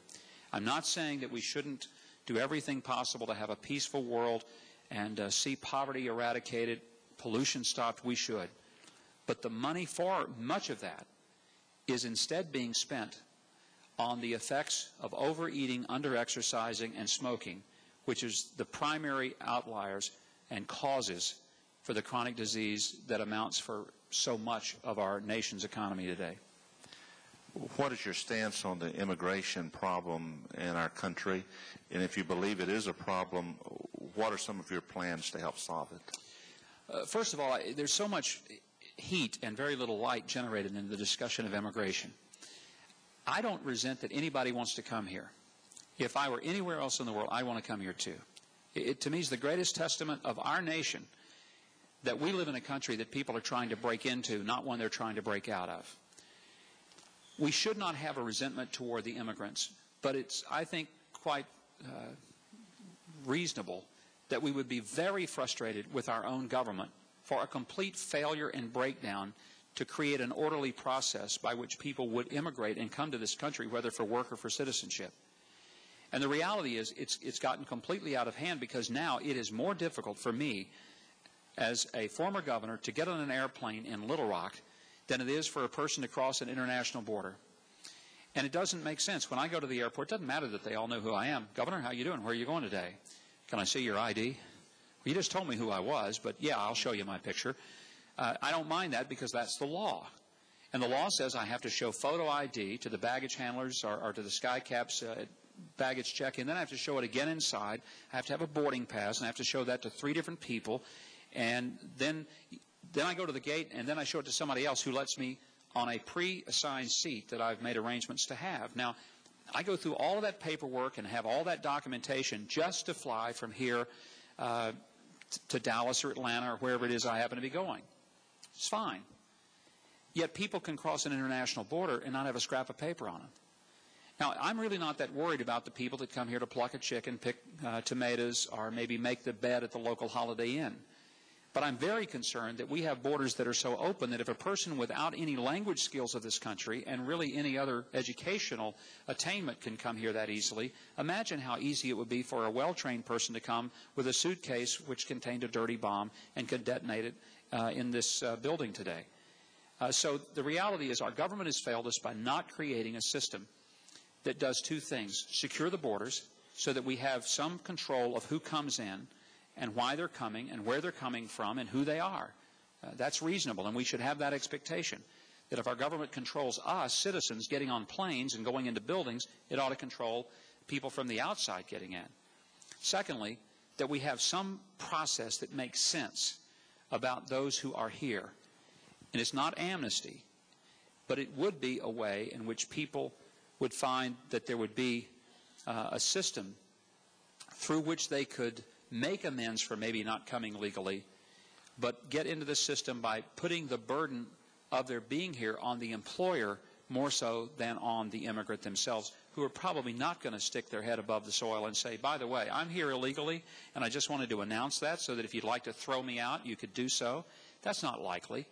I'm not saying that we shouldn't do everything possible to have a peaceful world and see poverty eradicated, pollution stopped. We should. But the money for much of that is instead being spent on the effects of overeating, underexercising, and smoking, which is the primary outliers and causes for the chronic disease that amounts for so much of our nation's economy today. What is your stance on the immigration problem in our country? And if you believe it is a problem, what are some of your plans to help solve it? First of all, there's so much heat and very little light generated in the discussion of immigration. I don't resent that anybody wants to come here. If I were anywhere else in the world, I want to come here too. It to me is the greatest testament of our nation that we live in a country that people are trying to break into, not one they're trying to break out of. We should not have a resentment toward the immigrants, but it's, I think, quite reasonable that we would be very frustrated with our own government for a complete failure and breakdown to create an orderly process by which people would immigrate and come to this country, whether for work or for citizenship. And the reality is it's gotten completely out of hand, because now it is more difficult for me as a former governor to get on an airplane in Little Rock than it is for a person to cross an international border. And it doesn't make sense. When I go to the airport, it doesn't matter that they all know who I am. Governor, how you doing? Where are you going today? Can I see your ID? Well, you just told me who I was, but yeah, I'll show you my picture. I don't mind that, because that's the law. And the law says I have to show photo ID to the baggage handlers or to the SkyCaps baggage check-in. Then I have to show it again inside. I have to have a boarding pass, and I have to show that to 3 different people. And then I go to the gate, and then I show it to somebody else who lets me on a pre-assigned seat that I've made arrangements to have. Now, I go through all of that paperwork and have all that documentation just to fly from here to Dallas or Atlanta or wherever it is I happen to be going. It's fine. Yet people can cross an international border and not have a scrap of paper on them. Now, I'm really not that worried about the people that come here to pluck a chicken, pick tomatoes, or maybe make the bed at the local Holiday Inn. But I'm very concerned that we have borders that are so open that if a person without any language skills of this country and really any other educational attainment can come here that easily, imagine how easy it would be for a well-trained person to come with a suitcase which contained a dirty bomb and could detonate it in this building today. So the reality is our government has failed us by not creating a system that does 2 things: secure the borders so that we have some control of who comes in and why they're coming and where they're coming from and who they are. That's reasonable, and we should have that expectation, that if our government controls us, citizens, getting on planes and going into buildings, it ought to control people from the outside getting in. Secondly, that we have some process that makes sense about those who are here. And it's not amnesty, but it would be a way in which people would find that there would be a system through which they could make amends for maybe not coming legally, but get into the system by putting the burden of their being here on the employer more so than on the immigrant themselves, who are probably not going to stick their head above the soil and say, by the way, I'm here illegally, and I just wanted to announce that so that if you'd like to throw me out, you could do so. That's not likely.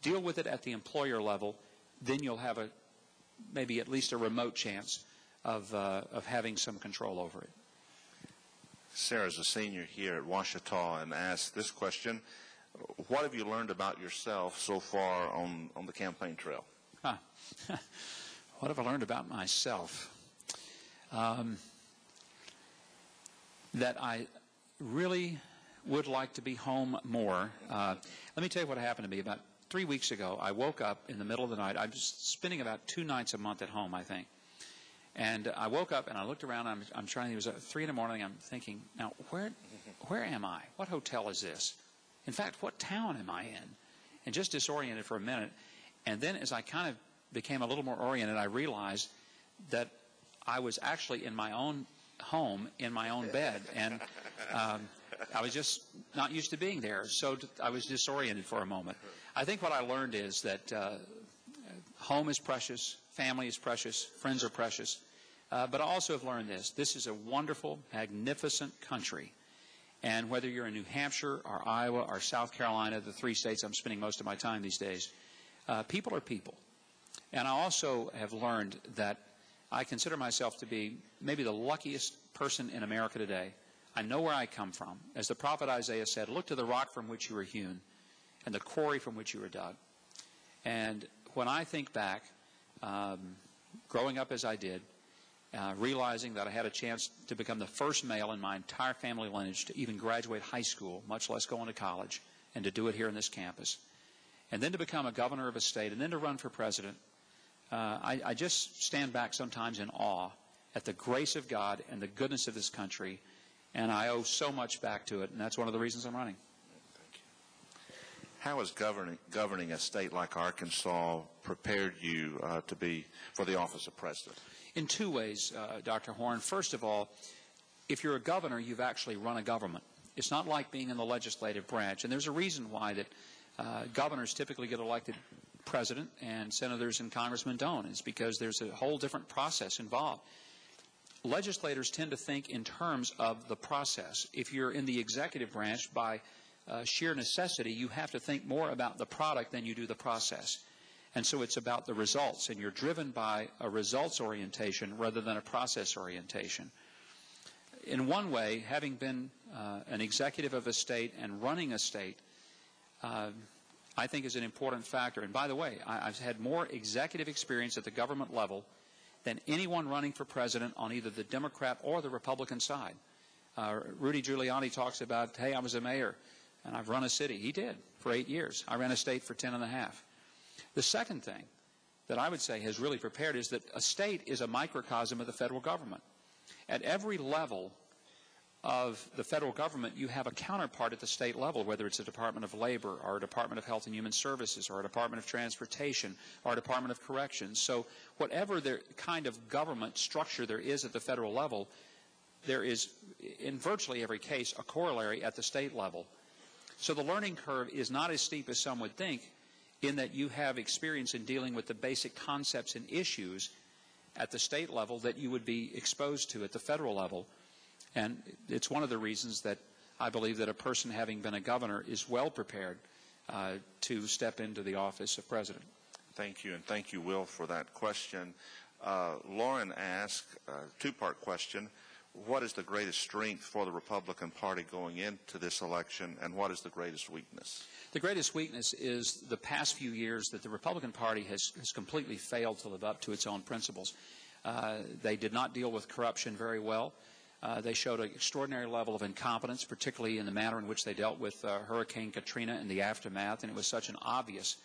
Deal with it at the employer level, then you'll have maybe at least a remote chance of having some control over it. Sarah's a senior here at Ouachita and asked this question: what have you learned about yourself so far on the campaign trail? What have I learned about myself? That I really would like to be home more. Let me tell you what happened to me. About 3 weeks ago, I woke up in the middle of the night. I'm spending about 2 nights a month at home, I think. And I woke up and I looked around. I'm trying. It was 3 in the morning. I'm thinking, now where am I? What hotel is this? In fact, what town am I in? And just disoriented for a minute. And then, as I kind of became a little more oriented, I realized that I was actually in my own home, in my own bed, and I was just not used to being there. So I was disoriented for a moment. I think what I learned is that home is precious. Family is precious. Friends are precious. But I also have learned this. This is a wonderful, magnificent country. And whether you're in New Hampshire or Iowa or South Carolina, the 3 states I'm spending most of my time these days, people are people. And I also have learned that I consider myself to be maybe the luckiest person in America today. I know where I come from. As the prophet Isaiah said, look to the rock from which you were hewn and the quarry from which you were dug. And when I think back, growing up as I did, realizing that I had a chance to become the first male in my entire family lineage to even graduate high school, much less go into college, and to do it here on this campus, and then to become a governor of a state, and then to run for president, I just stand back sometimes in awe at the grace of God and the goodness of this country, and I owe so much back to it, and that's one of the reasons I'm running. How has governing a state like Arkansas prepared you for the office of president? In 2 ways, Dr. Horn. First of all, if you're a governor, you've actually run a government. It's not like being in the legislative branch. And there's a reason why that governors typically get elected president and senators and congressmen don't. It's because there's a whole different process involved. Legislators tend to think in terms of the process. If you're in the executive branch, by sheer necessity, you have to think more about the product than you do the process. And so it's about the results, and you're driven by a results orientation rather than a process orientation. In one way, having been an executive of a state and running a state, I think is an important factor. And by the way, I've had more executive experience at the government level than anyone running for president on either the Democrat or the Republican side. Rudy Giuliani talks about, hey, I was a mayor and I've run a city. He did for 8 years. I ran a state for 10 and a half. The second thing that I would say has really prepared is that a state is a microcosm of the federal government. At every level of the federal government, you have a counterpart at the state level, whether it's a Department of Labor or a Department of Health and Human Services or a Department of Transportation or a Department of Corrections. So whatever the kind of government structure there is at the federal level, there is, in virtually every case, a corollary at the state level. So the learning curve is not as steep as some would think, in that you have experience in dealing with the basic concepts and issues at the state level that you would be exposed to at the federal level. And it's one of the reasons that I believe that a person having been a governor is well prepared to step into the office of president. Thank you, and thank you, Will, for that question. Lauren asked a two-part question. What is the greatest strength for the Republican Party going into this election, and what is the greatest weakness? The greatest weakness is the past few years that the Republican Party has completely failed to live up to its own principles. They did not deal with corruption very well. They showed an extraordinary level of incompetence, particularly in the manner in which they dealt with Hurricane Katrina and the aftermath, and it was such an obvious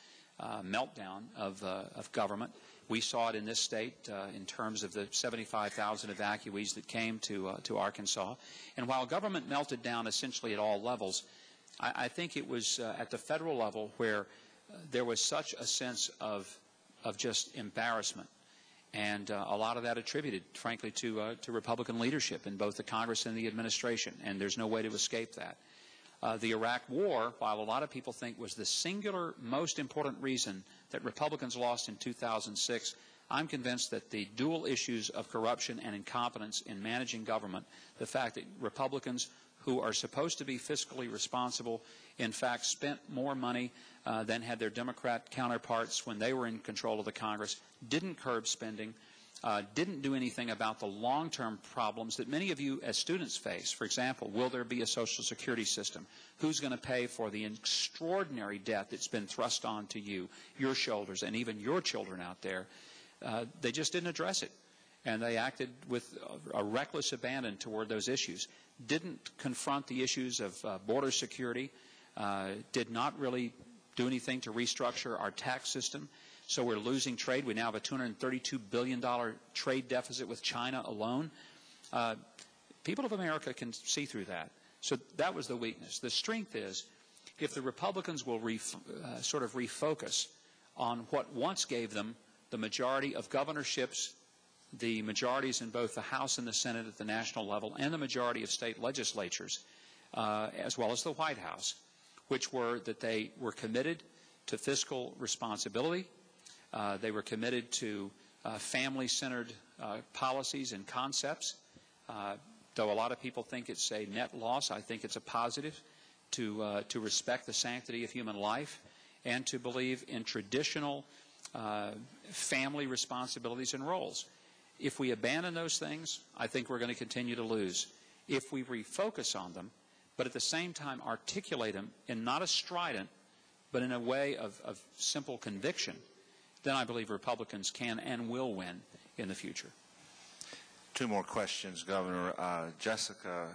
meltdown of government. We saw it in this state in terms of the 75,000 evacuees that came to Arkansas. And while government melted down essentially at all levels, I think it was at the federal level where there was such a sense of just embarrassment. And a lot of that attributed, frankly, to Republican leadership in both the Congress and the administration. And there's no way to escape that. The Iraq War, while a lot of people think was the singular most important reason that Republicans lost in 2006, I'm convinced that the dual issues of corruption and incompetence in managing government, the fact that Republicans who are supposed to be fiscally responsible, in fact, spent more money than had their Democrat counterparts when they were in control of the Congress, didn't curb spending, didn't do anything about the long-term problems that many of you as students face. For example, will there be a Social Security system? Who's going to pay for the extraordinary debt that's been thrust onto you, your shoulders, and even your children out there? They just didn't address it. And they acted with a reckless abandon toward those issues. Didn't confront the issues of border security, did not really do anything to restructure our tax system. So we're losing trade. We now have a $232 billion trade deficit with China alone. People of America can see through that. So that was the weakness. The strength is if the Republicans will sort of refocus on what once gave them the majority of governorships, the majorities in both the House and the Senate at the national level, and the majority of state legislatures, as well as the White House, which were that they were committed to fiscal responsibility. They were committed to family-centered policies and concepts. Though a lot of people think it's a net loss, I think it's a positive to respect the sanctity of human life and to believe in traditional family responsibilities and roles. If we abandon those things, I think we're going to continue to lose. If we refocus on them, but at the same time articulate them in not a strident, but in a way of simple conviction, then I believe Republicans can and will win in the future. Two more questions, Governor. Jessica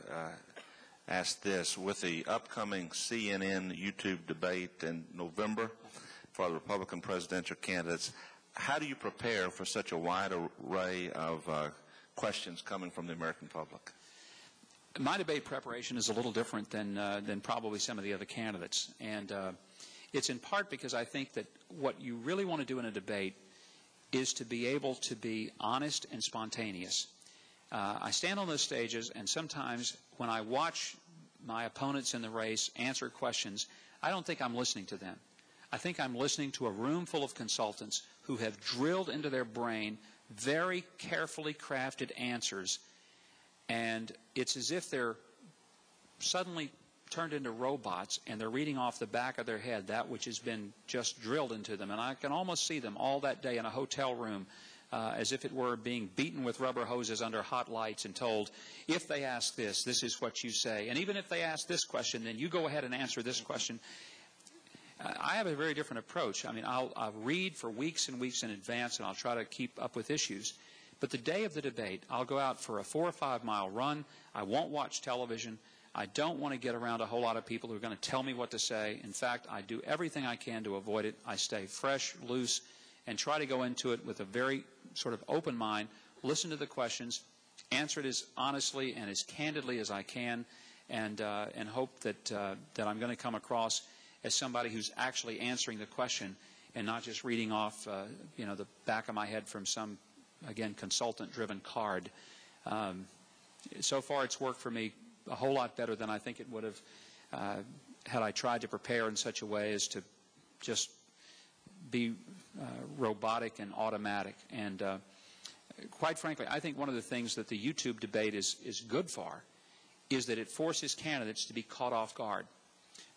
asked this. With the upcoming CNN YouTube debate in November for the Republican presidential candidates, how do you prepare for such a wide array of questions coming from the American public? My debate preparation is a little different than probably some of the other candidates. And it's in part because I think that what you really want to do in a debate is to be able to be honest and spontaneous. I stand on those stages, and sometimes when I watch my opponents in the race answer questions, I don't think I'm listening to them. I think I'm listening to a room full of consultants who have drilled into their brain very carefully crafted answers, and it's as if they're suddenly turned into robots and they're reading off the back of their head that which has been just drilled into them. And I can almost see them all that day in a hotel room as if it were being beaten with rubber hoses under hot lights and told, if they ask this, this is what you say. And even if they ask this question, then you go ahead and answer this question. I have a very different approach. I mean, I'll read for weeks and weeks in advance, and I'll try to keep up with issues. But the day of the debate, I'll go out for a 4 or 5 mile run. I won't watch television. I don't want to get around a whole lot of people who are going to tell me what to say. In fact, I do everything I can to avoid it. I stay fresh, loose, and try to go into it with a very sort of open mind, listen to the questions, answer it as honestly and as candidly as I can, and hope that I'm going to come across as somebody who's actually answering the question and not just reading off, the back of my head from some, again, consultant-driven card. So far, it's worked for me a whole lot better than I think it would have had I tried to prepare in such a way as to just be robotic and automatic. And quite frankly, I think one of the things that the YouTube debate is good for is that it forces candidates to be caught off guard.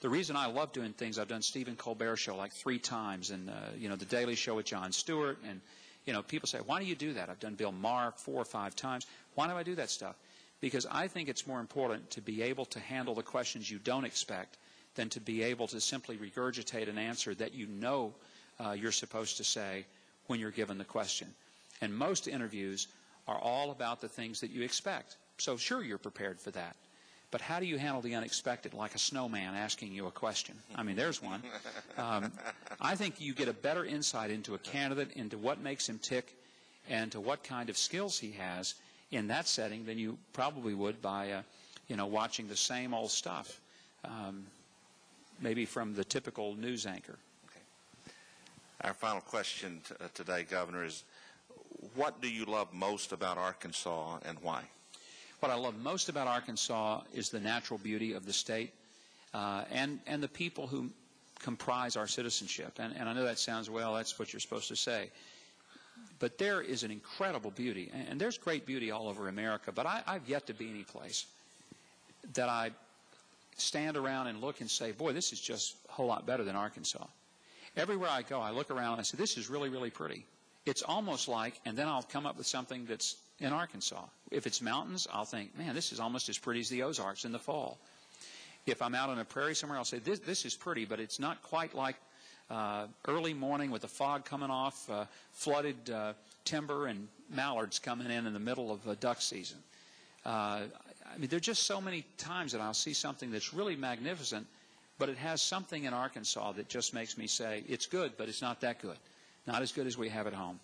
The reason I love doing things, I've done Stephen Colbert's show like 3 times, and The Daily Show with Jon Stewart, and people say, why do you do that? I've done Bill Maher 4 or 5 times. Why do I do that stuff? Because I think it's more important to be able to handle the questions you don't expect than to be able to simply regurgitate an answer that you know you're supposed to say when you're given the question. And most interviews are all about the things that you expect. So sure, you're prepared for that. But how do you handle the unexpected, like a snowman asking you a question? I mean, there's one. I think you get a better insight into a candidate, into what makes him tick, and to what kind of skills he has in that setting than you probably would by, watching the same old stuff, maybe from the typical news anchor. Okay. Our final question today, Governor, is what do you love most about Arkansas and why? What I love most about Arkansas is the natural beauty of the state and the people who comprise our citizenship. And I know that sounds, well, that's what you're supposed to say. But there is an incredible beauty, and there's great beauty all over America, but I've yet to be any place that I stand around and look and say, boy, this is just a whole lot better than Arkansas. Everywhere I go, I look around and I say, this is really, really pretty. It's almost like, and then I'll come up with something that's in Arkansas. If it's mountains, I'll think, man, this is almost as pretty as the Ozarks in the fall. If I'm out on a prairie somewhere, I'll say, this is pretty, but it's not quite like early morning with the fog coming off, flooded timber and mallards coming in the middle of duck season. I mean, there are just so many times that I'll see something that's really magnificent, but it has something in Arkansas that just makes me say, it's good, but it's not that good. Not as good as we have at home.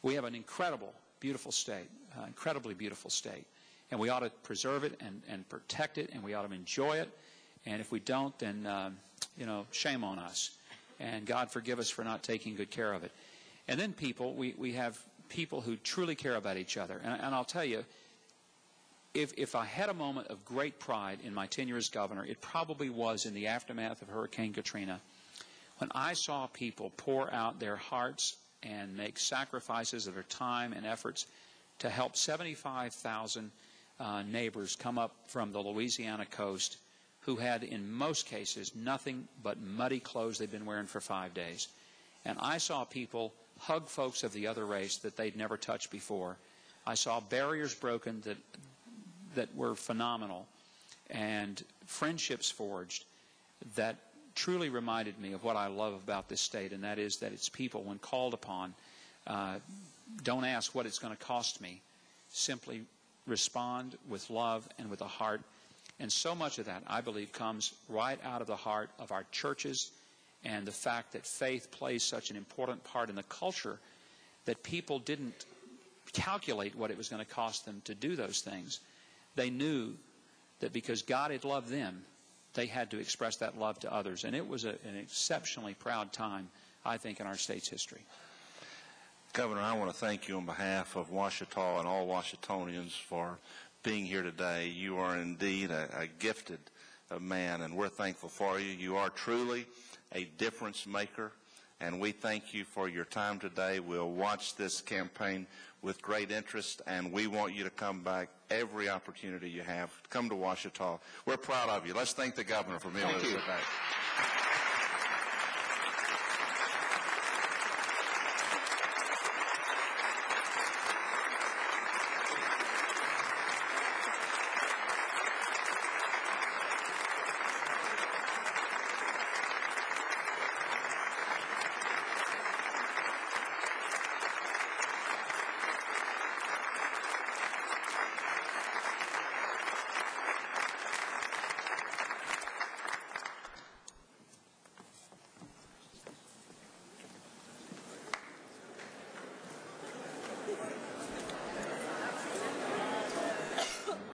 We have an incredible, beautiful state, incredibly beautiful state. And we ought to preserve it and protect it, and we ought to enjoy it. And if we don't, then, shame on us. And God forgive us for not taking good care of it. And then people, we have people who truly care about each other. And I'll tell you, if I had a moment of great pride in my tenure as governor, it probably was in the aftermath of Hurricane Katrina, when I saw people pour out their hearts and make sacrifices of their time and efforts to help 75,000 neighbors come up from the Louisiana coast who had, in most cases, nothing but muddy clothes they'd been wearing for 5 days. And I saw people hug folks of the other race that they'd never touched before. I saw barriers broken that were phenomenal, and friendships forged that truly reminded me of what I love about this state, and that is that its people, when called upon, don't ask what it's going to cost me. Simply respond with love and with a heart. And so much of that, I believe, comes right out of the heart of our churches and the fact that faith plays such an important part in the culture that people didn't calculate what it was going to cost them to do those things. They knew that because God had loved them, they had to express that love to others. And it was an exceptionally proud time, I think, in our state's history. Governor, I want to thank you on behalf of Ouachita and all Ouachitonians for being here today. You are indeed a gifted man, and we're thankful for you. You are truly a difference maker, and we thank you for your time today. We'll watch this campaign with great interest, and we want you to come back every opportunity you have. Come to Ouachita. We're proud of you. Let's thank the governor for being with us today.